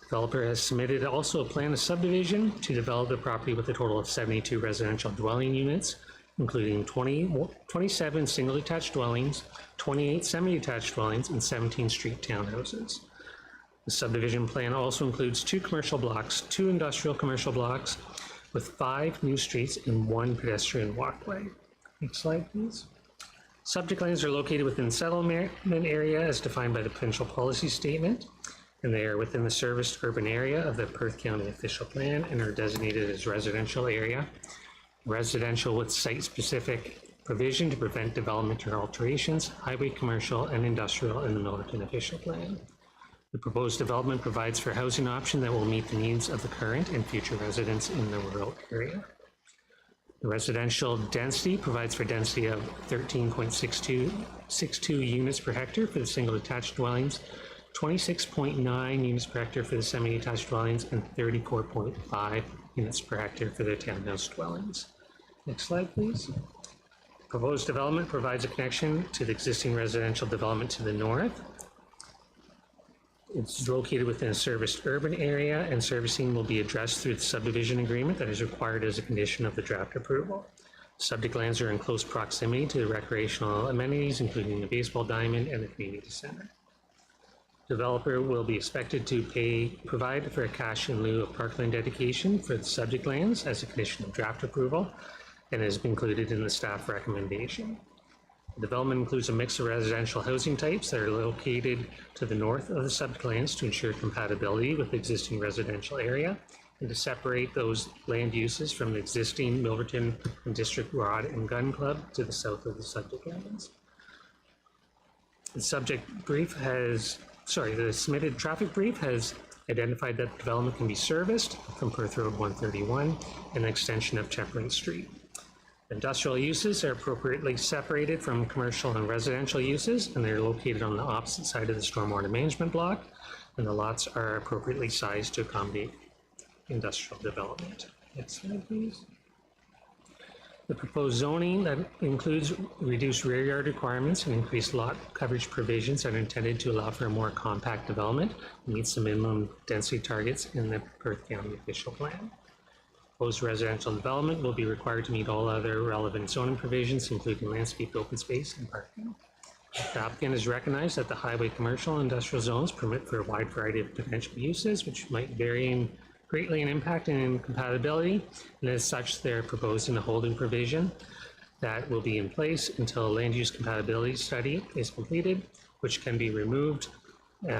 Developer has submitted also a plan of subdivision to develop the property with a total of 72 residential dwelling units, including 27 single detached dwellings, 28 semi-detached dwellings, and 17 street townhouses. The subdivision plan also includes 2 commercial blocks, 2 industrial commercial blocks, with 5 new streets and 1 pedestrian walkway. Next slide, please. Subject lands are located within settlement area as defined by the provincial policy statement, and they are within the serviced urban area of the Perth County official plan and are designated as residential area. Residential with site-specific provision to prevent development or alterations, highway, commercial, and industrial in the Milverton official plan. The proposed development provides for housing option that will meet the needs of the current and future residents in the rural area. The residential density provides for density of 13.62 units per hectare for the single detached dwellings, 26.9 units per hectare for the semi-detached dwellings, and 34.5 units per hectare for the townhouse dwellings. Next slide, please. Proposed development provides a connection to the existing residential development to the north. It's located within a serviced urban area, and servicing will be addressed through the subdivision agreement that is required as a condition of the draft approval. Subject lands are in close proximity to the recreational amenities, including the baseball diamond and the community center. Developer will be expected to provide for a cash in lieu of parkland dedication for the subject lands as a condition of draft approval, and has been included in the staff recommendation. The development includes a mix of residential housing types that are located to the north of the subject lands to ensure compatibility with the existing residential area and to separate those land uses from the existing Milverton and District Rod and Gun Club to the south of the subject lands. The submitted traffic brief has identified that the development can be serviced from Perth Road 131 and an extension of Temperance Street. Industrial uses are appropriately separated from commercial and residential uses, and they're located on the opposite side of the stormwater management block, and the lots are appropriately sized to accommodate industrial development. Next slide, please. The proposed zoning that includes reduced rear yard requirements and increased lot coverage provisions are intended to allow for a more compact development and meets the minimum density targets in the Perth County official plan. Proposed residential development will be required to meet all other relevant zoning provisions, including landscape, open space, and parking. The applicant has recognized that the highway commercial and industrial zones permit for a wide variety of potential uses, which might vary greatly in impact and compatibility, and as such, they're proposing a holding provision that will be in place until a land use compatibility study is completed, which can be removed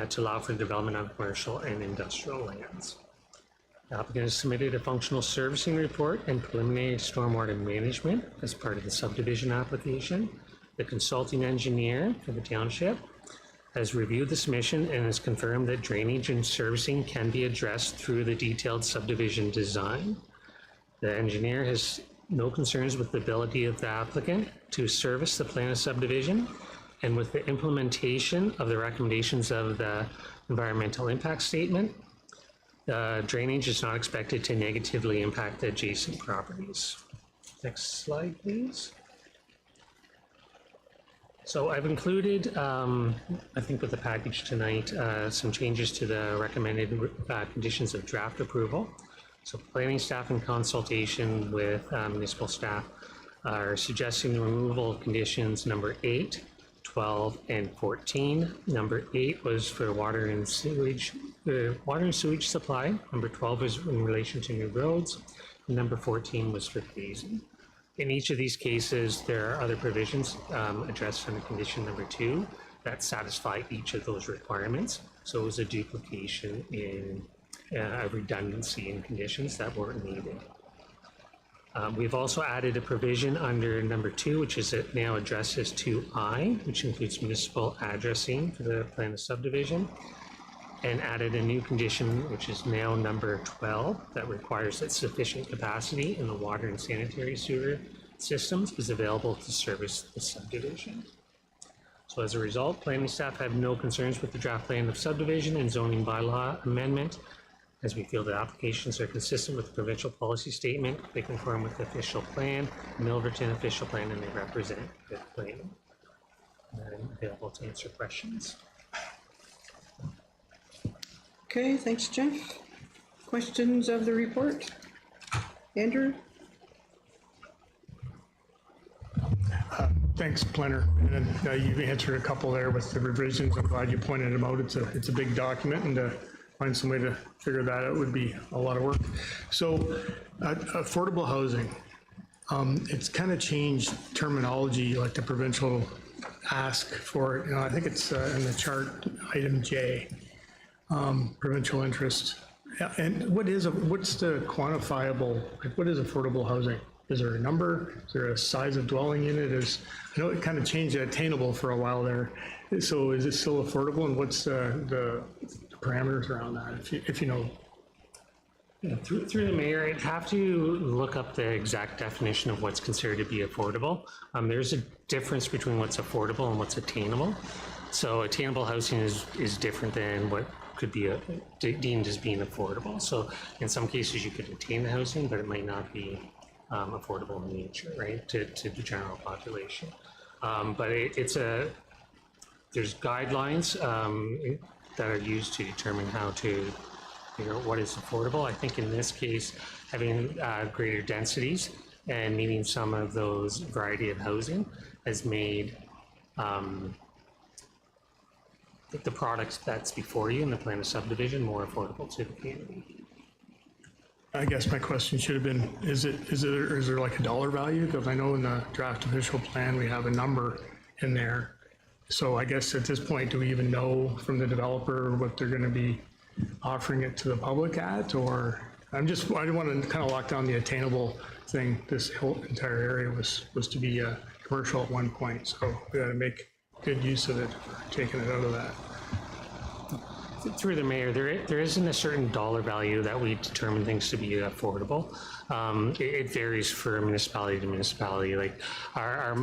to allow for the development of commercial and industrial lands. The applicant has submitted a functional servicing report and preliminary stormwater management as part of the subdivision application. The consulting engineer for the township has reviewed the submission and has confirmed that drainage and servicing can be addressed through the detailed subdivision design. The engineer has no concerns with the ability of the applicant to service the plan of subdivision, and with the implementation of the recommendations of the environmental impact statement, drainage is not expected to negatively impact the adjacent properties. Next slide, please. So I've included, I think with the package tonight, some changes to the recommended conditions of draft approval. So planning staff in consultation with municipal staff are suggesting the removal of conditions number 8, 12, and 14. Number 8 was for water and sewage supply. Number 12 was in relation to new roads. And number 14 was for phasing. In each of these cases, there are other provisions addressed under condition number 2 that satisfy each of those requirements. So it was a duplication in a redundancy in conditions that weren't needed. We've also added a provision under number 2, which is it now addresses 2I, which includes municipal addressing for the plan of subdivision, and added a new condition, which is now number 12, that requires that sufficient capacity in the water and sanitary sewer systems is available to service the subdivision. So as a result, planning staff have no concerns with the draft plan of subdivision and zoning bylaw amendment, as we feel the applications are consistent with the provincial policy statement, they conform with the official plan, Milverton official plan, and they represent the plan. I'm available to answer questions. Okay, thanks, Jeff. Questions of the report? Andrew? Thanks, Planner. And you answered a couple there with the revisions. I'm glad you pointed them out. It's a big document, and to find some way to figure that out would be a lot of work. So affordable housing, it's kind of changed terminology, like the provincial ask for, I think it's in the chart, item J, provincial interest. And what's the quantifiable, like what is affordable housing? Is there a number? Is there a size of dwelling unit? I know it kind of changed attainable for a while there. So is it still affordable, and what's the parameters around that, if you know? Yeah, through the mayor, I'd have to look up the exact definition of what's considered to be affordable. There's a difference between what's affordable and what's attainable. So attainable housing is different than what could be deemed as being affordable. So in some cases you could attain the housing, but it might not be affordable in nature, right, to the general population. But there's guidelines that are used to determine how to figure out what is affordable. I think in this case, having greater densities and meeting some of those variety of housing has made the products that's before you in the plan of subdivision more affordable to the community. I guess my question should have been, is there like a dollar value? Because I know in the draft official plan, we have a number in there. So I guess at this point, do we even know from the developer what they're going to be offering it to the public at? Or I want to kind of lock down the attainable thing. This whole entire area was to be commercial at one point. So we got to make good use of it, taking it out of that. Through the mayor, there isn't a certain dollar value that we determine things to be affordable. It varies for municipality to municipality. Like our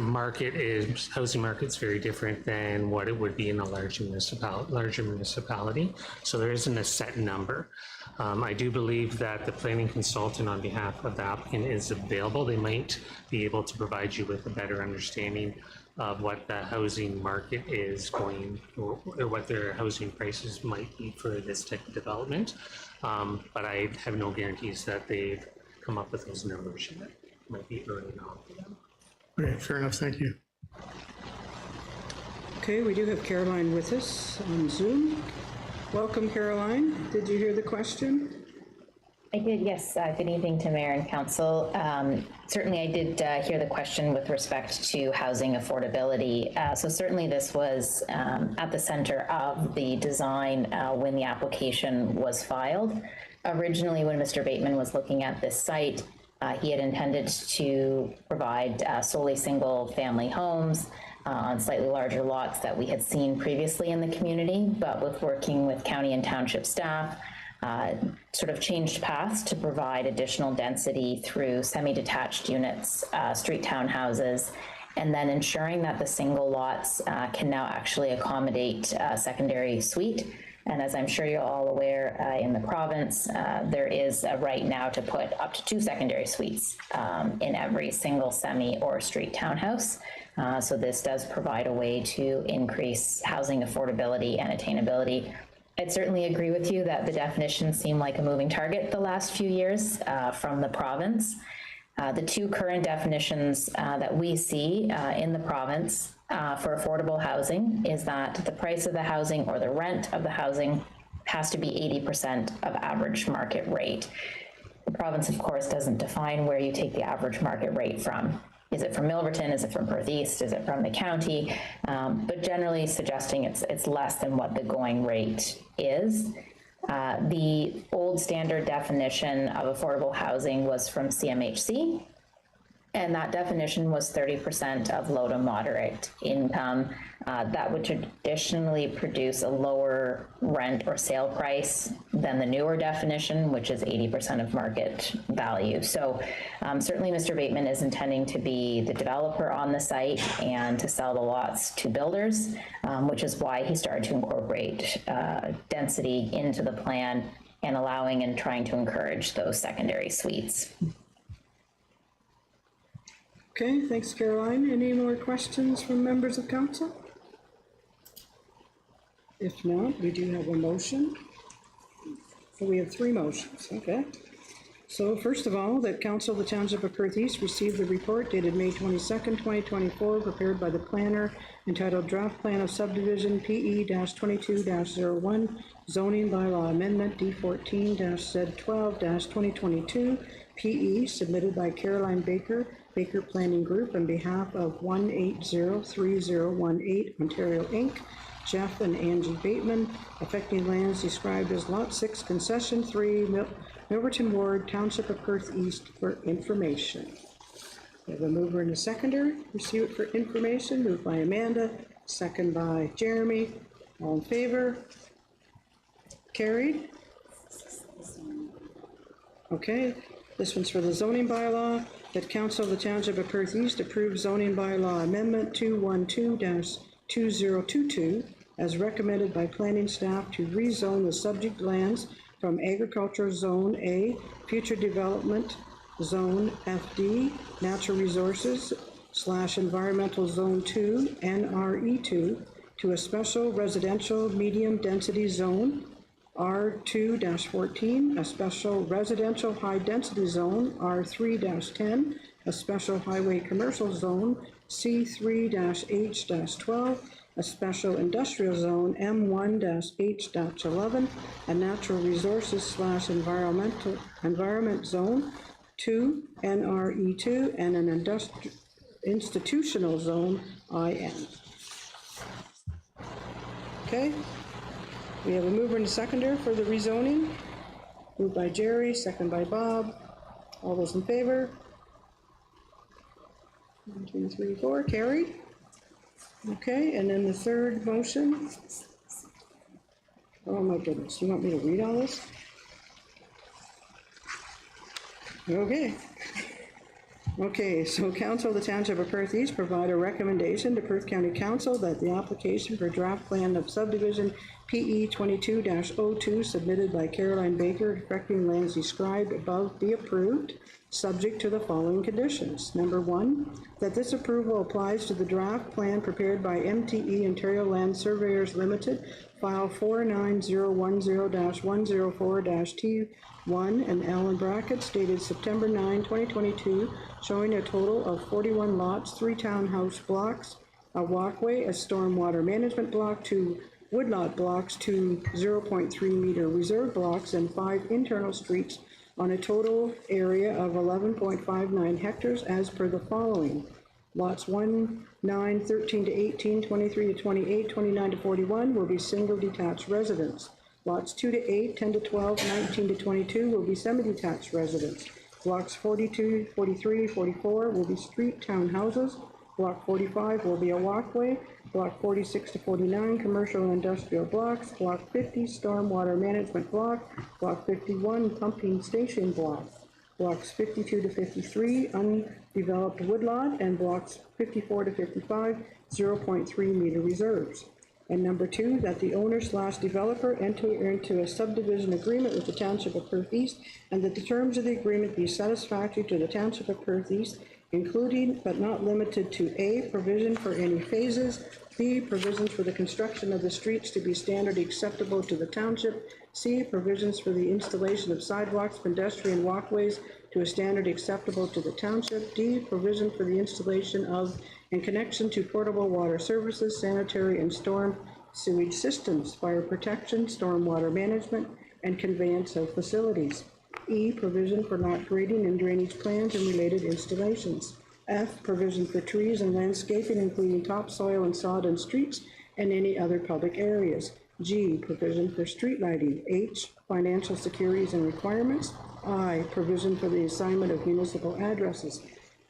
housing market's very different than what it would be in a larger municipality. So there isn't a set number. I do believe that the planning consultant on behalf of the applicant is available. They might be able to provide you with a better understanding of what the housing market is going, or what their housing prices might be for this type of development. But I have no guarantees that they've come up with those numbers yet. It might be early on for them. Okay, fair enough, thank you. Okay, we do have Caroline with us on Zoom. Welcome, Caroline. Did you hear the question? I did, yes. Good evening to Mayor and Council. Certainly I did hear the question with respect to housing affordability. So certainly this was at the center of the design when the application was filed. Originally, when Mr. Bateman was looking at this site, he had intended to provide solely single-family homes on slightly larger lots that we had seen previously in the community, but with working with county and township staff, sort of changed paths to provide additional density through semi-detached units, street townhouses, and then ensuring that the single lots can now actually accommodate a secondary suite. And as I'm sure you're all aware, in the province, there is a right now to put up to 2 secondary suites in every single semi or street townhouse. So this does provide a way to increase housing affordability and attainability. I'd certainly agree with you that the definitions seem like a moving target the last few years from the province. The 2 current definitions that we see in the province for affordable housing is that the price of the housing or the rent of the housing has to be 80% of average market rate. The province, of course, doesn't define where you take the average market rate from. Is it from Milverton? Is it from Perth East? Is it from the county? But generally suggesting it's less than what the going rate is. The old standard definition of affordable housing was from CMHC, and that definition was 30% of low to moderate income. That would traditionally produce a lower rent or sale price than the newer definition, which is 80% of market value. So certainly Mr. Bateman is intending to be the developer on the site and to sell the lots to builders, which is why he started to incorporate density into the plan and allowing and trying to encourage those secondary suites. Okay, thanks, Caroline. Any more questions from members of council? If not, we do have a motion. So we have 3 motions, okay? So first of all, that Council of the Township of Perth East received the report dated May 22nd, 2024, prepared by the planner entitled Draft Plan of Subdivision PE-22-01 Zoning Bylaw Amendment D14-Z12-2022 PE submitted by Caroline Baker, Baker Planning Group on behalf of 1803018 Ontario Inc., Jeff and Angie Bateman, affecting lands described as Lot 6 Concession 3, Milverton Ward, Township of Perth East, for information. We have a mover and a seconder. Receive it for information. Moved by Amanda, second by Jeremy. All in favor? Carried. Okay, this one's for the zoning bylaw. That Council of the Township of Perth East approves zoning bylaw amendment 212-2022 as recommended by planning staff to rezone the subject lands from agricultural zone A, future development zone FD, natural resources / environmental zone 2, NRE2, to a special residential medium density zone R2-14, a special residential high density zone R3-10, a special highway commercial zone C3-H-12, a special industrial zone M1-H-11, a natural resources / environment zone 2, NRE2, and an institutional zone IN. Okay. We have a mover and a seconder for the rezoning. Moved by Jerry, second by Bob. All those in favor? 1, 2, 3, 4, carried. Okay, and then the third motion. Oh my goodness, you want me to read all this? Okay. Okay, so Council of the Township of Perth East provide a recommendation to Perth County Council that the application for draft plan of subdivision PE 22-02 submitted by Caroline Baker affecting lands described above be approved, subject to the following conditions. Number 1, that this approval applies to the draft plan prepared by MTE Ontario Land Surveyors Limited, file 49010-104-T1 and L in brackets dated September 9, 2022, showing a total of 41 lots, 3 townhouse blocks, a walkway, a stormwater management block, 2 woodlot blocks, 2 0.3 meter reserve blocks, and 5 internal streets on a total area of 11.59 hectares as per the following. Lots 1, 9, 13 to 18, 23 to 28, 29 to 41 will be single detached residence. Lots 2 to 8, 10 to 12, 19 to 22 will be semi-detached residence. Blocks 42, 43, 44 will be street townhouses. Block 45 will be a walkway. Block 46 to 49, commercial and industrial blocks. Block 50, stormwater management block. Block 51, pumping station block. Blocks 52 to 53, undeveloped woodlot, and blocks 54 to 55, 0.3 meter reserves. And number 2, that the owner/developer enter into a subdivision agreement with the Township of Perth East, and that the terms of the agreement be satisfactory to the Township of Perth East, including but not limited to A, provision for any phases, B, provisions for the construction of the streets to be standard acceptable to the township, C, provisions for the installation of sidewalks, pedestrian walkways to a standard acceptable to the township, D, provision for the installation of and connection to portable water services, sanitary and storm sewage systems, fire protection, stormwater management, and conveyance of facilities. E, provision for lot grading and drainage plans and related installations. F, provision for trees and landscaping, including topsoil and sod in streets and any other public areas. G, provision for street lighting. H, financial securities and requirements. I, provision for the assignment of municipal addresses.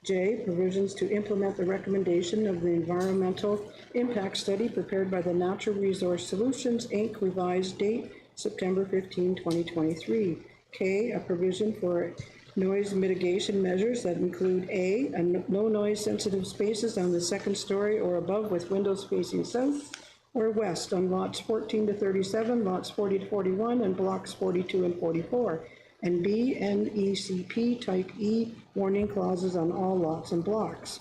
J, provisions to implement the recommendation of the environmental impact study prepared by the Natural Resource Solutions, Inc., revised date September 15, 2023. K, a provision for noise mitigation measures that include A, no noise sensitive spaces on the second story or above with windows facing south or west on lots 14 to 37, lots 40 to 41, and blocks 42 and 44. And B, NECP Type E warning clauses on all lots and blocks.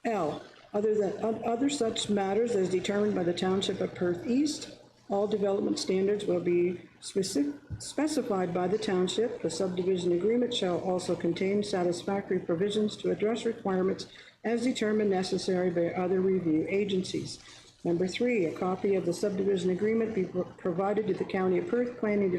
L, other such matters as determined by the Township of Perth East. All development standards will be specified by the township. The subdivision agreement shall also contain satisfactory provisions to address requirements as determined necessary by other review agencies. Number 3, a copy of the subdivision agreement be provided to the County of Perth Planning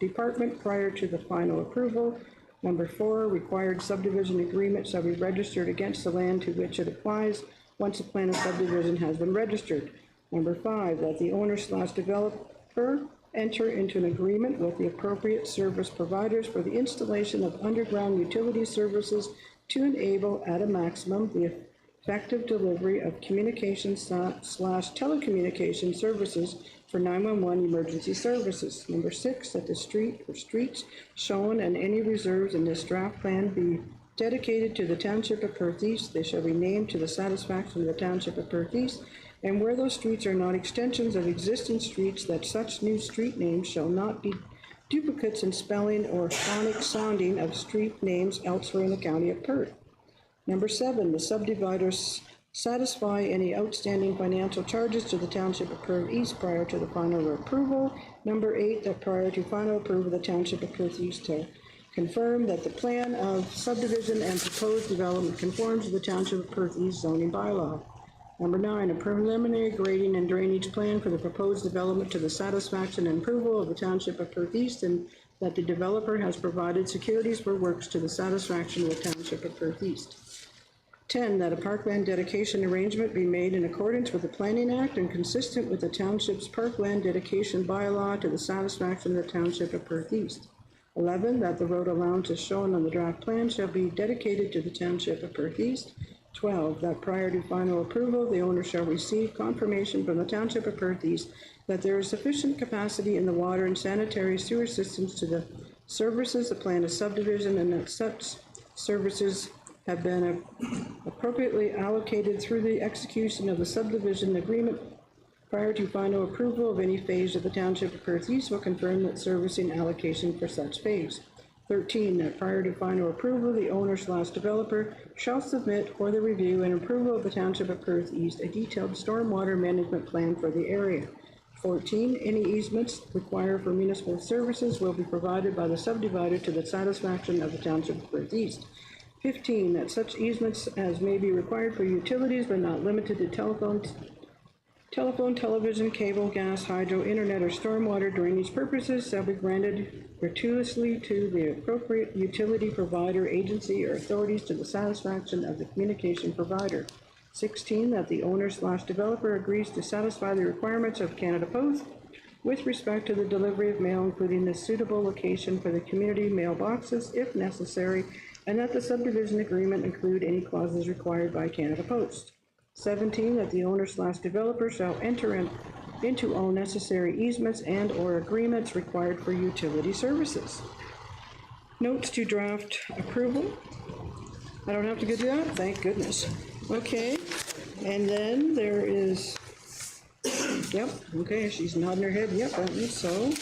Department prior to the final approval. Number 4, required subdivision agreement shall be registered against the land to which it applies once a plan of subdivision has been registered. Number 5, that the owner/developer enter into an agreement with the appropriate service providers for the installation of underground utility services to enable at a maximum the effective delivery of communication/telecommunication services for 911 emergency services. Number 6, that the street or streets shown and any reserves in this draft plan be dedicated to the Township of Perth East. They shall be named to the satisfaction of the Township of Perth East, and where those streets are not extensions of existing streets, that such new street names shall not be duplicates in spelling or phonic sounding of street names elsewhere in the County of Perth. Number 7, the subdividers satisfy any outstanding financial charges to the Township of Perth East prior to the final approval. Number 8, that prior to final approval, the Township of Perth East to confirm that the plan of subdivision and proposed development conforms to the Township of Perth East zoning bylaw. Number 9, a preliminary grading and drainage plan for the proposed development to the satisfaction and approval of the Township of Perth East, and that the developer has provided securities for works to the satisfaction of the Township of Perth East. 10, that a parkland dedication arrangement be made in accordance with the Planning Act and consistent with the Township's parkland dedication bylaw to the satisfaction of the Township of Perth East. 11, that the road allowance as shown on the draft plan shall be dedicated to the Township of Perth East. 12, that prior to final approval, the owner shall receive confirmation from the Township of Perth East that there is sufficient capacity in the water and sanitary sewer systems to the services, the plan of subdivision, and that such services have been appropriately allocated through the execution of the subdivision agreement. Prior to final approval of any phase of the Township of Perth East will confirm that servicing allocation for such phase. 13, that prior to final approval, the owner/developer shall submit for the review and approval of the Township of Perth East a detailed stormwater management plan for the area. 14, any easements required for municipal services will be provided by the subdivider to the satisfaction of the Township of Perth East. 15, that such easements as may be required for utilities but not limited to telephone, television, cable, gas, hydro, internet, or stormwater drainage purposes shall be granted gratuitously to the appropriate utility provider, agency, or authorities to the satisfaction of the communication provider. 16, that the owner/developer agrees to satisfy the requirements of Canada Post with respect to the delivery of mail, including the suitable location for the community mailboxes if necessary, and that the subdivision agreement include any clauses required by Canada Post. 17, that the owner/developer shall enter into all necessary easements and/or agreements required for utility services. Notes to draft approval. I don't have to go do that? Thank goodness. Okay, and then there is, yep, okay, she's nodding her head, yep, I think so.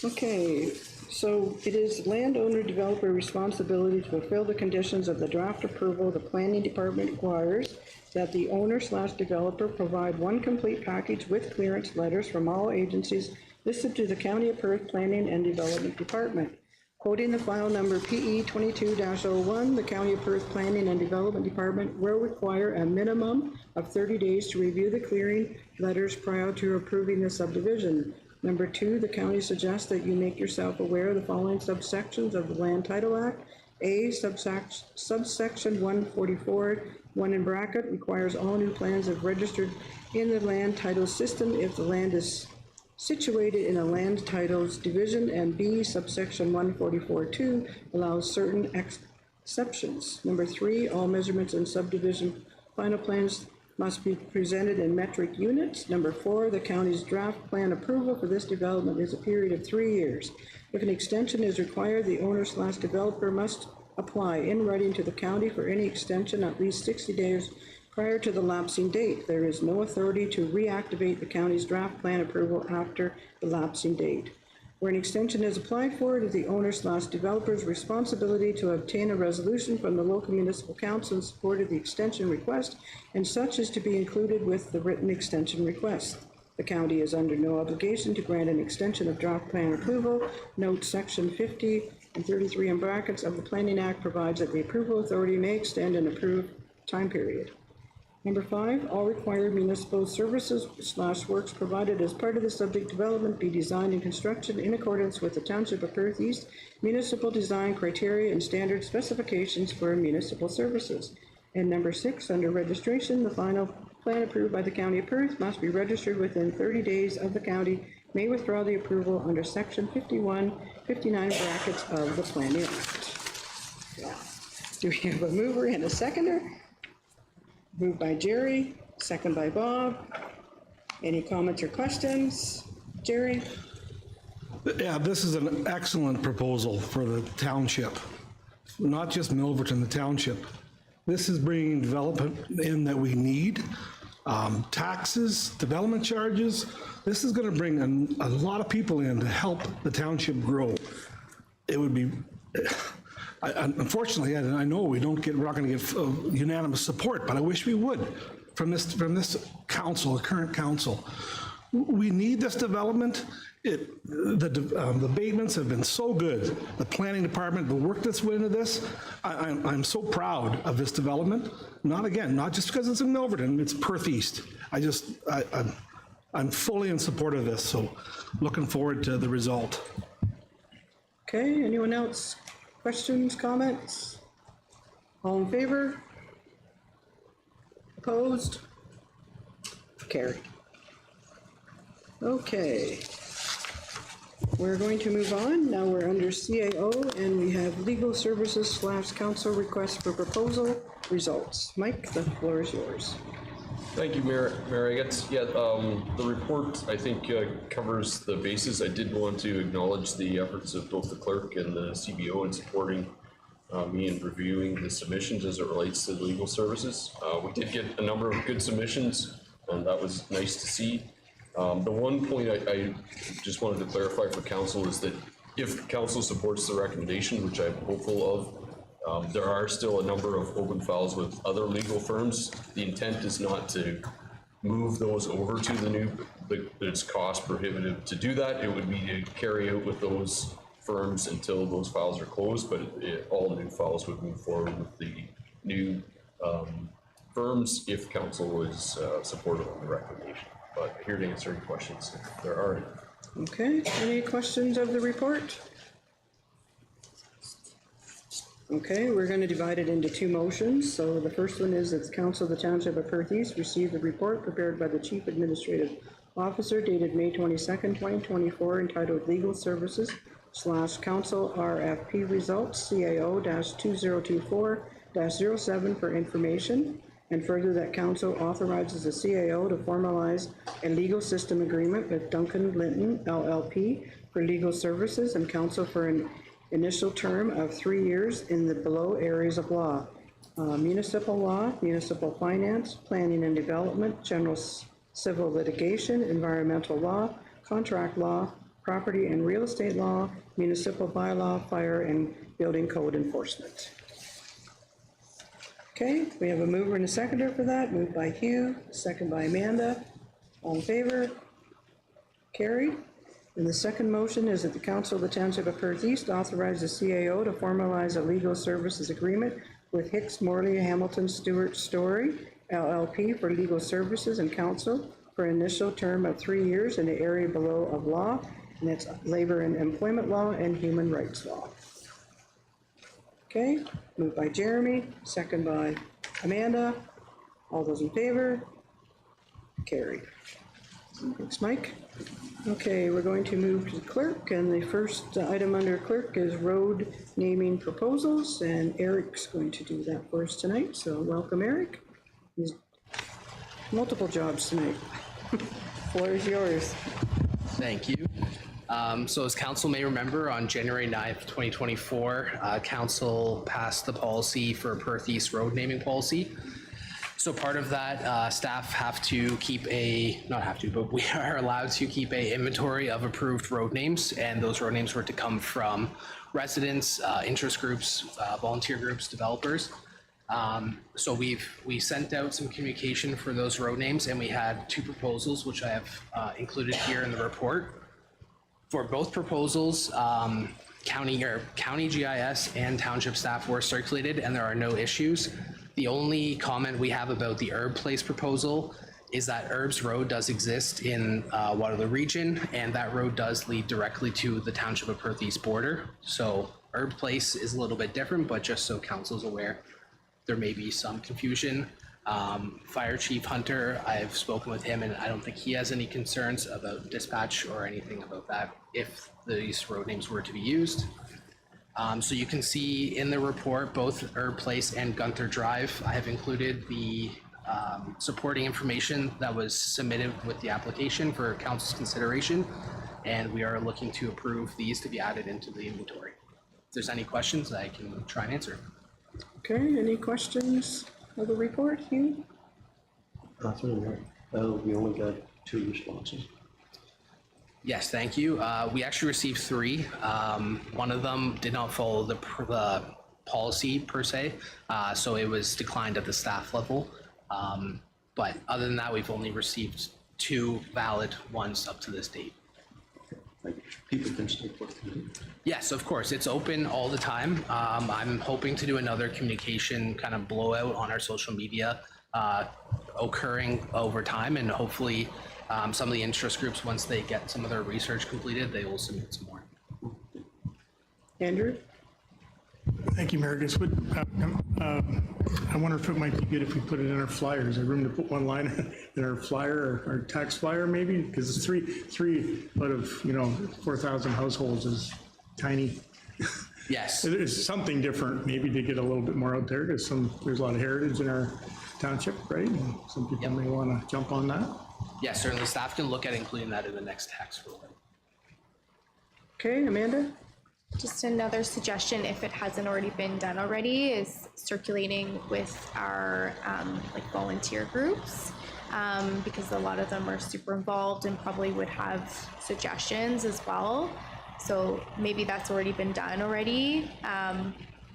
Okay, so it is landowner developer responsibility to fulfill the conditions of the draft approval. The planning department requires that the owner/developer provide one complete package with clearance letters from all agencies listed to the County of Perth Planning and Development Department. Quoting the file number PE 22-01, the County of Perth Planning and Development Department will require a minimum of 30 days to review the clearing letters prior to approving the subdivision. Number 2, the county suggests that you make yourself aware of the following subsections of the Land Title Act. A, subsection 144, 1 in bracket, requires all new plans of registered in the land title system if the land is situated in a land titles division, and B, subsection 144.2 allows certain exceptions. Number 3, all measurements and subdivision final plans must be presented in metric units. Number 4, the county's draft plan approval for this development is a period of 3 years. If an extension is required, the owner/developer must apply in writing to the county for any extension at least 60 days prior to the lapsing date. There is no authority to reactivate the county's draft plan approval after the lapsing date. Where an extension is applied for, it is the owner/developer's responsibility to obtain a resolution from the local municipal council in support of the extension request, and such is to be included with the written extension request. The county is under no obligation to grant an extension of draft plan approval. Note section 50 and 33 in brackets of the Planning Act provides that the approval authority may extend an approved time period. Number 5, all required municipal services/works provided as part of the subject development be designed and constructed in accordance with the Township of Perth East municipal design criteria and standard specifications for municipal services. And number 6, under registration, the final plan approved by the County of Perth must be registered within 30 days of the county may withdraw the approval under section 51, 59 brackets of the Planning Act. Yeah. Do we have a mover and a seconder? Moved by Jerry, second by Bob. Any comments or questions? Jerry? Yeah, this is an excellent proposal for the township, not just Milverton, the township. This is bringing development in that we need. Taxes, development charges. This is going to bring a lot of people in to help the township grow. It would be, unfortunately, I know we're not going to get unanimous support, but I wish we would from this council, the current council. We need this development. The abatements have been so good. The planning department, the work that's went into this, I'm so proud of this development. Not just because it's in Milverton, it's Perth East. I'm fully in support of this, so looking forward to the result. Okay, anyone else? Questions, comments? All in favor? Opposed? Carried. Okay. We're going to move on. Now we're under CAO, and we have legal services/council request for proposal results. Mike, the floor is yours. Thank you, Mayor Agates. Yeah, the report, I think, covers the bases. I did want to acknowledge the efforts of both the clerk and the CBO in supporting me in reviewing the submissions as it relates to the legal services. We did get a number of good submissions, and that was nice to see. The one point I just wanted to clarify for council is that if council supports the recommendation, which I'm hopeful of, there are still a number of open files with other legal firms. The intent is not to move those over to the new, it's cost prohibitive to do that. It would be to carry out with those firms until those files are closed, but all new files would move forward with the new firms if council is supportive of the recommendation. But here to answer any questions if there are any. Okay, any questions of the report? Okay, we're going to divide it into two motions. So the first one is that the Council of the Township of Perth East received the report prepared by the Chief Administrative Officer dated May 22nd, 2024, entitled Legal Services / Council RFP Results CAO-2024-07 for information. And further, that council authorizes the CAO to formalize a legal system agreement with Duncan Linton LLP for legal services and counsel for an initial term of 3 years in the below areas of law: municipal law, municipal finance, planning and development, general civil litigation, environmental law, contract law, property and real estate law, municipal bylaw, fire and building code enforcement. Okay, we have a mover and a seconder for that. Moved by Hugh, second by Amanda. All in favor? Carried. And the second motion is that the Council of the Township of Perth East authorize the CAO to formalize a legal services agreement with Hicks, Morley, Hamilton, Stewart, Story, LLP for legal services and counsel for an initial term of 3 years in the area below of law, and it's labor and employment law and human rights law. Okay, moved by Jeremy, second by Amanda. All those in favor? Carried. Thanks, Mike. Okay, we're going to move to the clerk, and the first item under clerk is road naming proposals, and Eric's going to do that for us tonight, so welcome, Eric. He's multiple jobs tonight. Floor is yours. Thank you. So as council may remember, on January 9th, 2024, council passed the policy for Perth East road naming policy. So part of that, staff have to keep but we are allowed to keep a inventory of approved road names, and those road names were to come from residents, interest groups, volunteer groups, developers. So we sent out some communication for those road names, and we had 2 proposals, which I have included here in the report. For both proposals, county GIS and township staff were circulated, and there are no issues. The only comment we have about the Herb Place proposal is that Herb's Road does exist in Waterloo Region, and that road does lead directly to the Township of Perth East border. So Herb Place is a little bit different, but just so council's aware, there may be some confusion. Fire Chief Hunter, I've spoken with him, and I don't think he has any concerns about dispatch or anything about that if these road names were to be used. So you can see in the report, both Herb Place and Gunther Drive, I have included the supporting information that was submitted with the application for council's consideration, and we are looking to approve these to be added into the inventory. If there's any questions, I can try and answer. Okay, any questions of the report, Hugh? Nothing. We only got 2 responses. Yes, thank you. We actually received 3. One of them did not follow the policy per se, so it was declined at the staff level. But other than that, we've only received 2 valid ones up to this date. People can still put them in. Yes, of course. It's open all the time. I'm hoping to do another communication kind of blowout on our social media occurring over time, and hopefully some of the interest groups, once they get some of their research completed, they will submit some more. Andrew? Thank you, Mayor. I wonder if it might be good if we put it in our flyer. Is there room to put one line in our flyer, or our tax flyer maybe? Because it's three out of 4,000 households is tiny. Yes. There's something different maybe to get a little bit more out there, because there's a lot of heritage in our township, right? And some people may want to jump on that. Yes, certainly staff can look at including that in the next tax rule. Okay, Amanda? Just another suggestion, if it hasn't already been done already, is circulating with our volunteer groups, because a lot of them are super involved and probably would have suggestions as well. So maybe that's already been done already,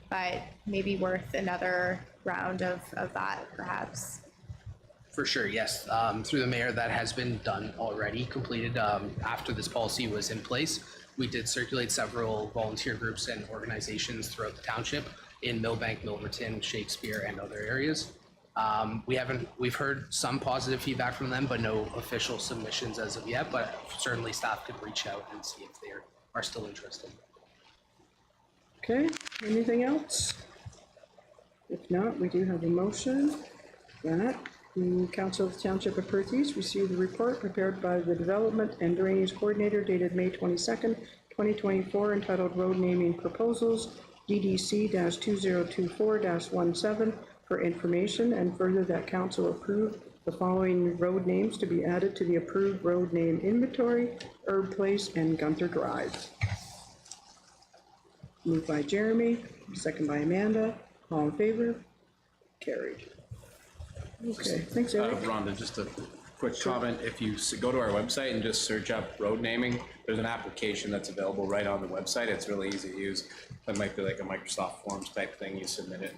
but maybe worth another round of that perhaps. For sure, yes. Through the mayor, that has been done already, completed after this policy was in place. we did circulate several volunteer groups and organizations throughout the township in Millbank, Milverton, Shakespeare, and other areas. We've heard some positive feedback from them, but no official submissions as of yet, but certainly staff could reach out and see if they are still interested. Okay, anything else? If not, we do have a motion that the Council of the Township of Perth East receive the report prepared by the Development and Drainage Coordinator dated May 22nd, 2024, entitled Road Naming Proposals, DDC-2024-17, for information, and further that council approve the following road names to be added to the approved road name inventory: Herb Place and Gunther Drive. Moved by Jeremy, second by Amanda. All in favor? Carried. Okay, thanks, Eric. Rhonda, just a quick comment. If you go to our website and just search up road naming, there's an application that's available right on the website. It's really easy to use. It might be like a Microsoft Forms type thing. You submit it.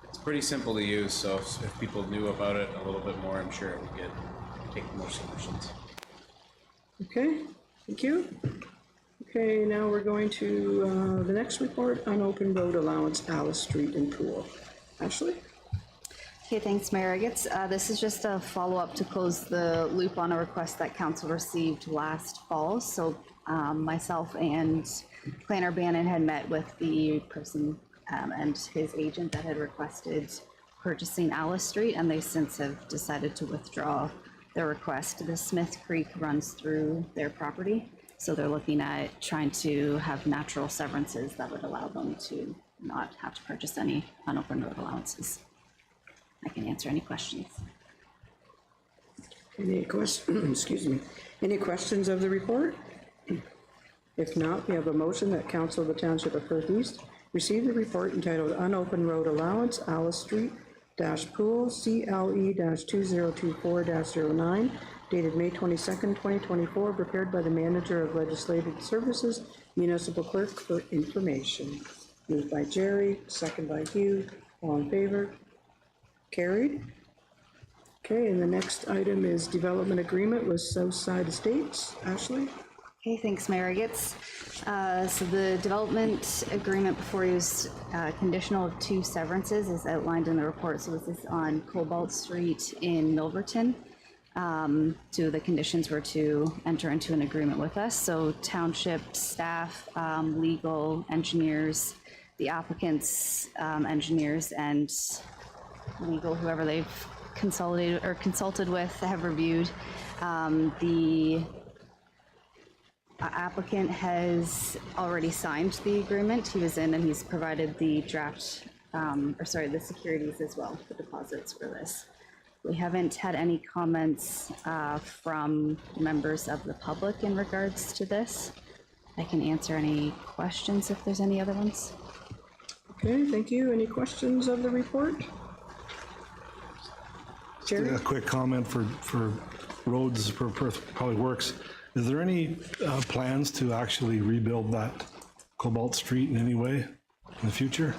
It's pretty simple to use, so if people knew about it a little bit more, I'm sure it would take more submissions. Okay, thank you. Okay, now we're going to the next report on open road allowance, Alice Street and Pool. Ashley? Okay, thanks, Mayor Rigetts. This is just a follow-up to close the loop on a request that council received last fall. So myself and Planner Bannon had met with the person and his agent that had requested purchasing Alice Street, and they since have decided to withdraw their request. The Smith Creek runs through their property, so they're looking at trying to have natural severances that would allow them to not have to purchase any unopened road allowances. I can answer any questions. Any questions? Excuse me. Any questions of the report? If not, we have a motion that Council of the Township of Perth East receive the report entitled Unopened Road Allowance, Alice Street Pool, CLE-2024-09, dated May 22nd, 2024, prepared by the Manager of Legislative Services, Municipal Clerk, for information. Moved by Jerry, second by Hugh. All in favor? Carried. Okay, and the next item is development agreement with Southside Estates. Ashley? Okay, thanks, Mayor Rigetts. So the development agreement before you is conditional of 2 severances as outlined in the report. So this is on Cobalt Street in Milverton. 2 of the conditions were to enter into an agreement with us. So township staff, legal, engineers, the applicants, engineers, and legal, whoever they've consolidated or consulted with, have reviewed. The applicant has already signed the agreement. He was in and he's provided the draft, the securities as well, the deposits for this. We haven't had any comments from members of the public in regards to this. I can answer any questions if there's any other ones. Okay, thank you. Any questions of the report? Jerry? A quick comment for roads for Perth Public Works. Is there any plans to actually rebuild that Cobalt Street in any way in the future?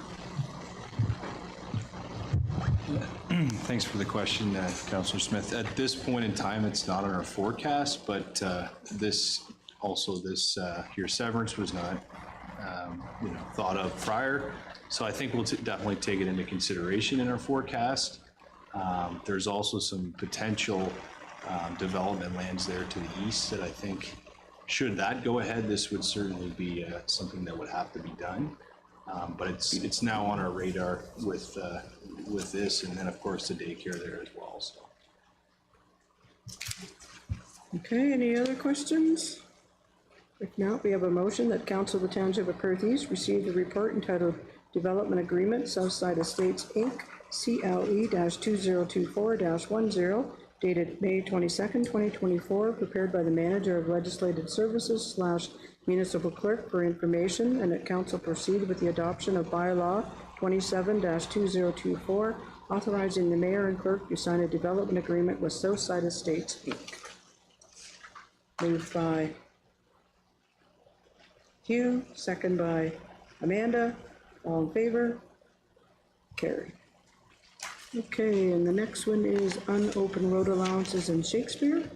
Thanks for the question, Councillor Smith. At this point in time, it's not on our forecast, but your severance was not thought of prior. So I think we'll definitely take it into consideration in our forecast. There's also some potential development lands there to the east that I think, should that go ahead, this would certainly be something that would have to be done. But it's now on our radar with this, and then of course the daycare there as well. So. Okay, any other questions? If not, we have a motion that Council of the Township of Perth East receive the report entitled Development Agreement, Southside Estates, Inc., CLE-2024-10, dated May 22nd, 2024, prepared by the Manager of Legislative Services / Municipal Clerk for information, and that Council proceed with the adoption of bylaw 27-2024, authorizing the Mayor and Clerk to sign a development agreement with Southside Estates, Inc. Moved by Hugh, second by Amanda. All in favor? Carried. Okay, and the next one is unopened road allowances in Shakespeare.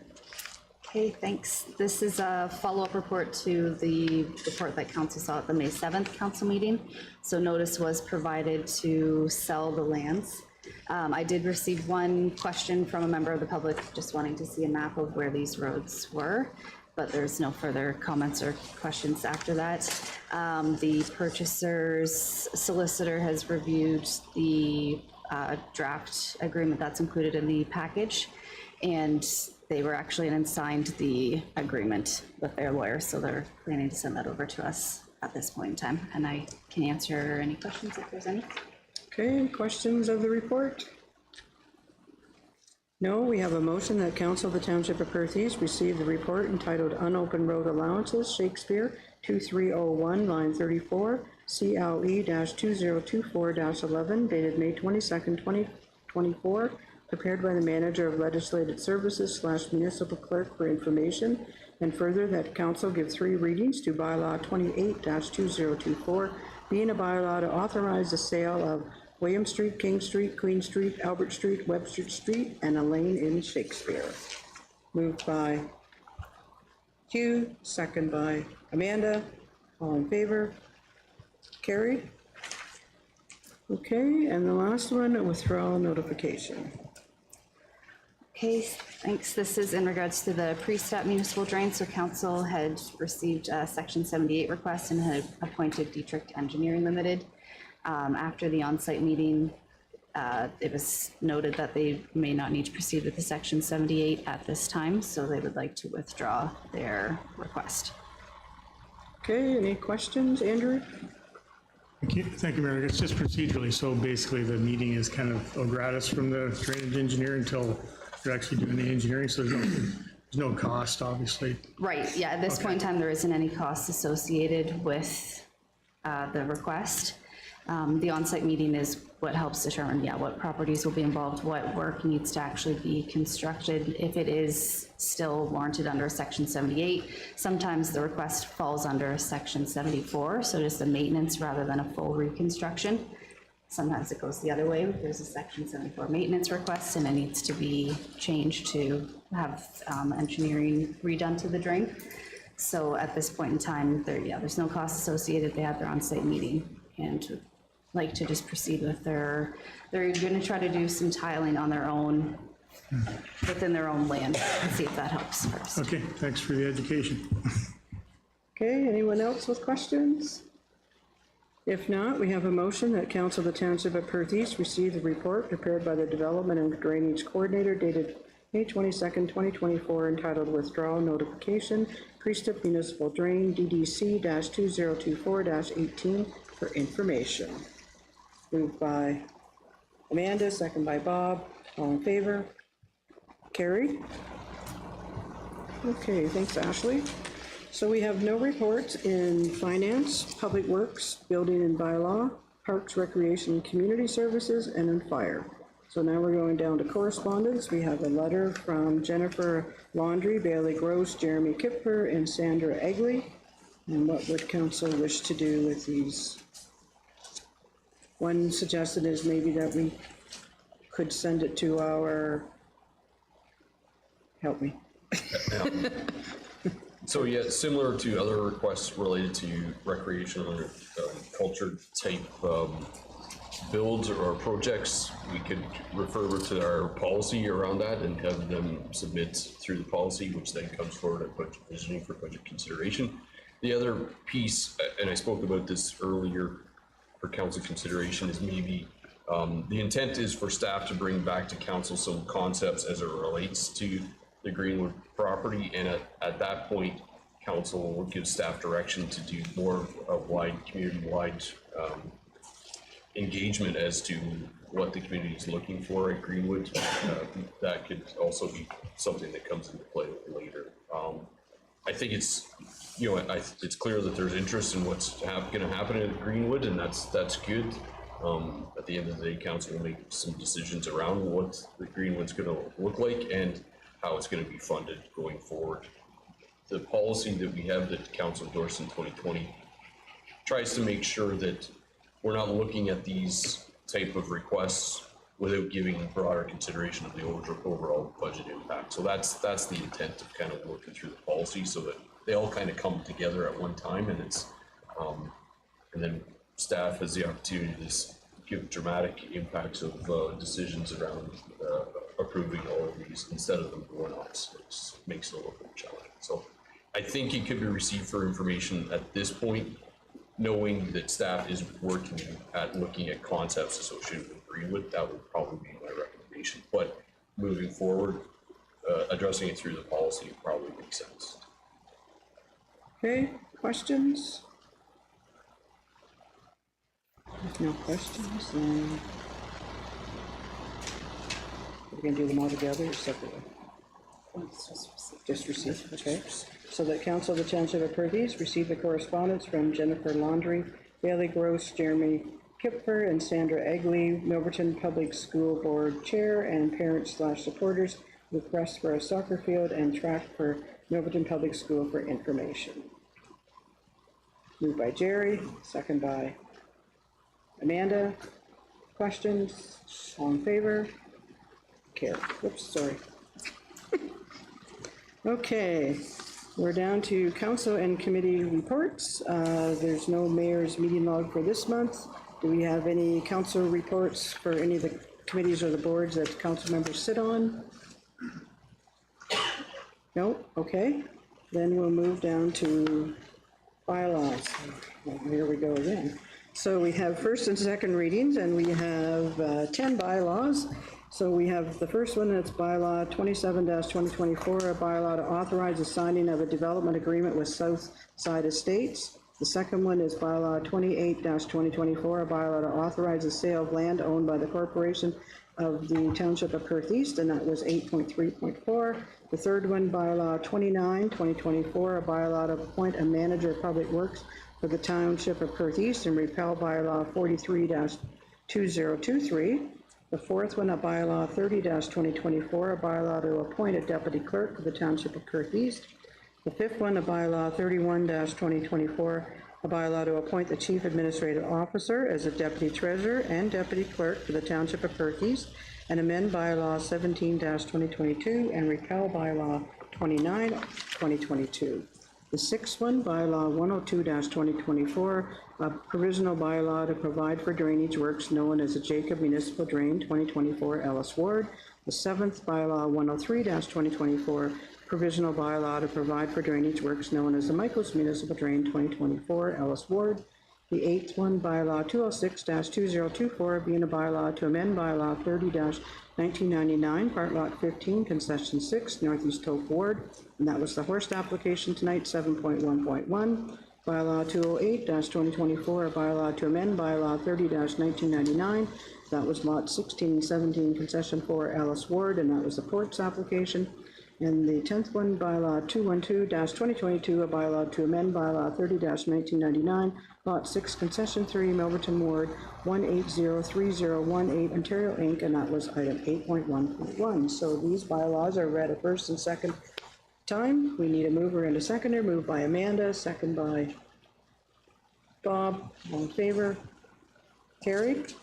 Okay, thanks. This is a follow-up report to the report that council saw at the May 7th council meeting. So notice was provided to sell the lands. I did receive one question from a member of the public just wanting to see a map of where these roads were, but there's no further comments or questions after that. The purchaser's solicitor has reviewed the draft agreement that's included in the package, and they were actually and signed the agreement with their lawyer, so they're planning to send that over to us at this point in time, and I can answer any questions if there's any. Okay, questions of the report? No, we have a motion that Council of the Township of Perth East receive the report entitled Unopened Road Allowances, Shakespeare, 2301, line 34, CLE-2024-11, dated May 22nd, 2024, prepared by the Manager of Legislative Services / Municipal Clerk for information, and further that Council give 3 readings to bylaw 28-2024, being a bylaw to authorize the sale of William Street, King Street, Queen Street, Albert Street, Webster Street, and a lane in Shakespeare. Moved by Hugh, second by Amanda. All in favor? Carried. Okay, and the last one, a withdrawal notification. Okay, thanks. This is in regards to the pre-step municipal drain. So council had received a section 78 request and had appointed Dietrich Engineering Limited. After the on-site meeting, it was noted that they may not need to proceed with the section 78 at this time, so they would like to withdraw their request. Okay, any questions, Andrew? Thank you, Mayor. It's just procedurally, so basically the meeting is kind of gratis from the drainage engineer until you're actually doing the engineering, so there's no cost, obviously. Right, yeah, at this point in time, there isn't any cost associated with the request. The on-site meeting is what helps determine, what properties will be involved, what work needs to actually be constructed. If it is still warranted under section 78, sometimes the request falls under section 74, so just a maintenance rather than a full reconstruction. Sometimes it goes the other way. There's a section 74 maintenance request and it needs to be changed to have engineering redone to the drain. So at this point in time, there's no cost associated. They had their on-site meeting and like to just proceed with they're going to try to do some tiling on their own, within their own land, and see if that helps first. Okay, thanks for the education. Okay, anyone else with questions? If not, we have a motion that Council of the Township of Perth East receive the report prepared by the Development and Drainage Coordinator dated May 22nd, 2024, entitled Withdrawal Notification, Pre-Step Municipal Drain, DDC-2024-18, for information. Moved by Amanda, second by Bob. All in favor? Carried. Okay, thanks, Ashley. So we have no reports in Finance, Public Works, Building and Bylaw, Parks, Recreation and Community Services, and in Fire. So now we're going down to correspondence. We have a letter from Jennifer Laundrie, Bailey Gross, Jeremy Kipper, and Sandra Egley. And what would council wish to do with these? One suggestion is maybe that we could send it to our, help me. So yeah, similar to other requests related to recreational or culture type builds or projects, we could refer to our policy around that and have them submit through the policy, which then comes forward at budget visioning for budget consideration. The other piece, and I spoke about this earlier for council consideration, is maybe the intent is for staff to bring back to council some concepts as it relates to the Greenwood property, and at that point, council will give staff direction to do more of wide, community-wide engagement as to what the community is looking for at Greenwood. That could also be something that comes into play later. I think it's, it's clear that there's interest in what's going to happen at Greenwood, and that's good. At the end of the day, council will make some decisions around what the Greenwood's going to look like and how it's going to be funded going forward. The policy that we have that council endorsed in 2020 tries to make sure that we're not looking at these type of requests without giving broader consideration of the overall budget impact. So that's the intent of kind of working through the policy so that they all kind of come together at one time, and it's, and then staff has the opportunity to give dramatic impacts of decisions around approving all of these instead of them going on. So it makes it a little bit challenging. So I think it could be received for information at this point, knowing that staff is working at looking at concepts associated with Greenwood. That would probably be my recommendation. But moving forward, addressing it through the policy probably makes sense. Okay, questions? If no questions, then we're gonna do them all together or separately? Just receive, okay. So that Council of the Township of Perth East received the correspondence from Jennifer Laundrie, Bailey Gross, Jeremy Kipfer, and Sandra Egley, Milverton Public School Board Chair, and parents/supporters, request for a soccer field and track for Milverton Public School for information. Moved by Jerry, second by Amanda. Questions? All in favor? Carry. Whoops, sorry. Okay, we're down to council and committee reports. There's no mayor's meeting log for this month. Do we have any council reports for any of the committees or the boards that council members sit on? No? Okay. Then we'll move down to bylaws. Well, here we go again. So we have first and second readings, and we have 10 bylaws. So we have the first one, that's bylaw 27-2024, a bylaw to authorize the signing of a development agreement with Southside Estates. The second one is bylaw 28-2024, a bylaw to authorize the sale of land owned by the corporation of the Township of Perth East, and that was 8.3.4. The third one, bylaw 29-2024, a bylaw to appoint a manager of public works for the Township of Perth East and repeal bylaw 43-2023. The fourth one, a bylaw 30-2024, a bylaw to appoint a deputy clerk for the Township of Perth East. The fifth one, a bylaw 31-2024, a bylaw to appoint the chief administrative officer as a deputy treasurer and deputy clerk for the Township of Perth East, and amend bylaw 17-2022 and repeal bylaw 29-2022. The sixth one, bylaw 102-2024, a provisional bylaw to provide for drainage works known as the Jacob Municipal Drain 2024 Ellis Ward. The seventh, bylaw 103-2024, provisional bylaw to provide for drainage works known as the Michaels Municipal Drain 2024 Ellis Ward. The eighth one, bylaw 206-2024, being a bylaw to amend bylaw 30-1999, part lot 15, concession 6, Northeast Tope Ward, and that was the Horst application tonight, 7.1.1. Bylaw 208-2024, a bylaw to amend bylaw 30-1999, that was lot 16 and 17, concession 4, Ellis Ward, and that was the Ports application. And the 10th one, bylaw 212-2022, a bylaw to amend bylaw 30-1999, lot 6, concession 3, Milverton Ward, 1803018, Ontario Inc., and that was item 8.1.1. So these bylaws are read a first and second time. We need a mover and a seconder. Moved by Amanda, second by Bob. All in favor? Carried.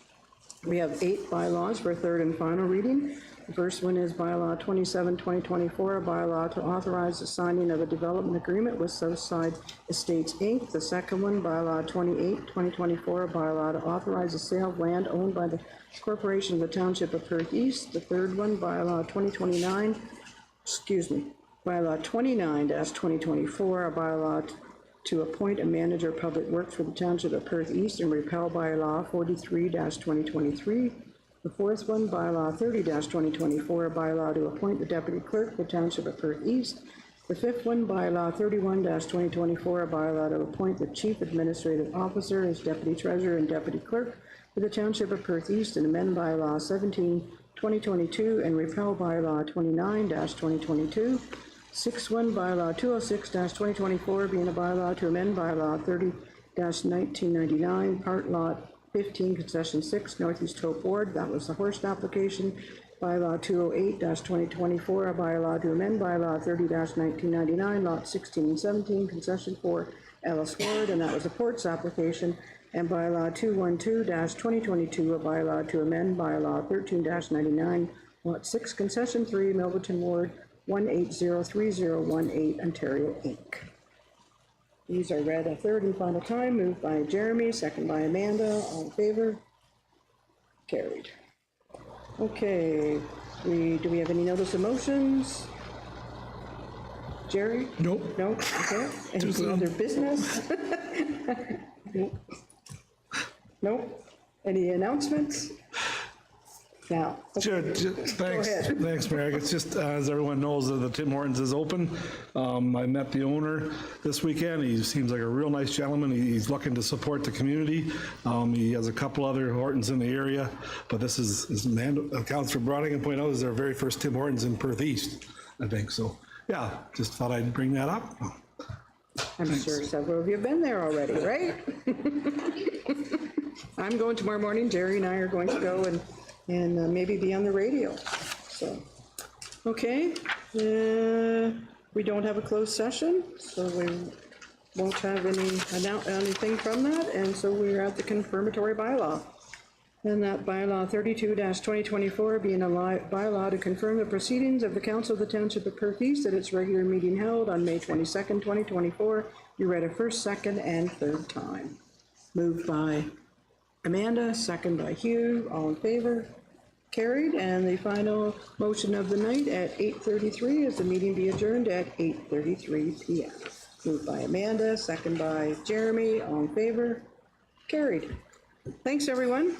We have 8 bylaws for third and final reading. The first one is bylaw 27-2024, a bylaw to authorize the signing of a development agreement with Southside Estates, Inc. The second one, bylaw 28-2024, a bylaw to authorize the sale of land owned by the corporation of the Township of Perth East. The third one, bylaw 29-2024, a bylaw to appoint a manager of public works for the Township of Perth East and repeal bylaw 43-2023. The fourth one, bylaw 30-2024, a bylaw to appoint the deputy clerk for the Township of Perth East. The fifth one, bylaw 31-2024, a bylaw to appoint the chief administrative officer as deputy treasurer and deputy clerk for the Township of Perth East and amend bylaw 17-2022 and repeal bylaw 29-2022. Sixth one, bylaw 206-2024, being a bylaw to amend bylaw 30-1999, part lot 15, concession 6, Northeast Tope Ward. That was the Horst application. Bylaw 208-2024, a bylaw to amend bylaw 30-1999, lot 16 and 17, concession 4, Ellis Ward, and that was the Ports application. and bylaw 212-2022, a bylaw to amend bylaw 13-99, lot 6, concession 3, Milverton Ward, 1803018, Ontario, Inc. These are read a third and final time, moved by Jeremy, second by Amanda, all in favor? Carried. Okay, do we have any notice of motions? Jerry? Nope. No, okay. Any other business? Nope. Nope. Any announcements? Now. Sure, thanks, ahead. thanks, Mayor. It's just, as everyone knows, the Tim Hortons is open. I met the owner this weekend. He seems like a real nice gentleman. He's looking to support the community. He has a couple other Hortons in the area, but this is, as Councilor Browning pointed out, is their very first Tim Hortons in Perth East, I think. So, yeah, just thought I'd bring that up. I'm sure several of you have been there already, right? I'm going tomorrow morning. Jerry and I are going to go and maybe be on the radio. So, okay. We don't have a closed session, so we won't have anything from that, and so we're at the confirmatory bylaw. And that bylaw 32-2024 being a bylaw to confirm the proceedings of the Council of the Township of Perth East at its regular meeting held on May 22nd, 2024. You read a first, second, and third time. Moved by Amanda, second by Hugh, all in favor? Carried, and the final motion of the night at 8:33 is the meeting be adjourned at 8:33 p.m. Moved by Amanda, second by Jeremy, all in favor? Carried. Thanks, everyone.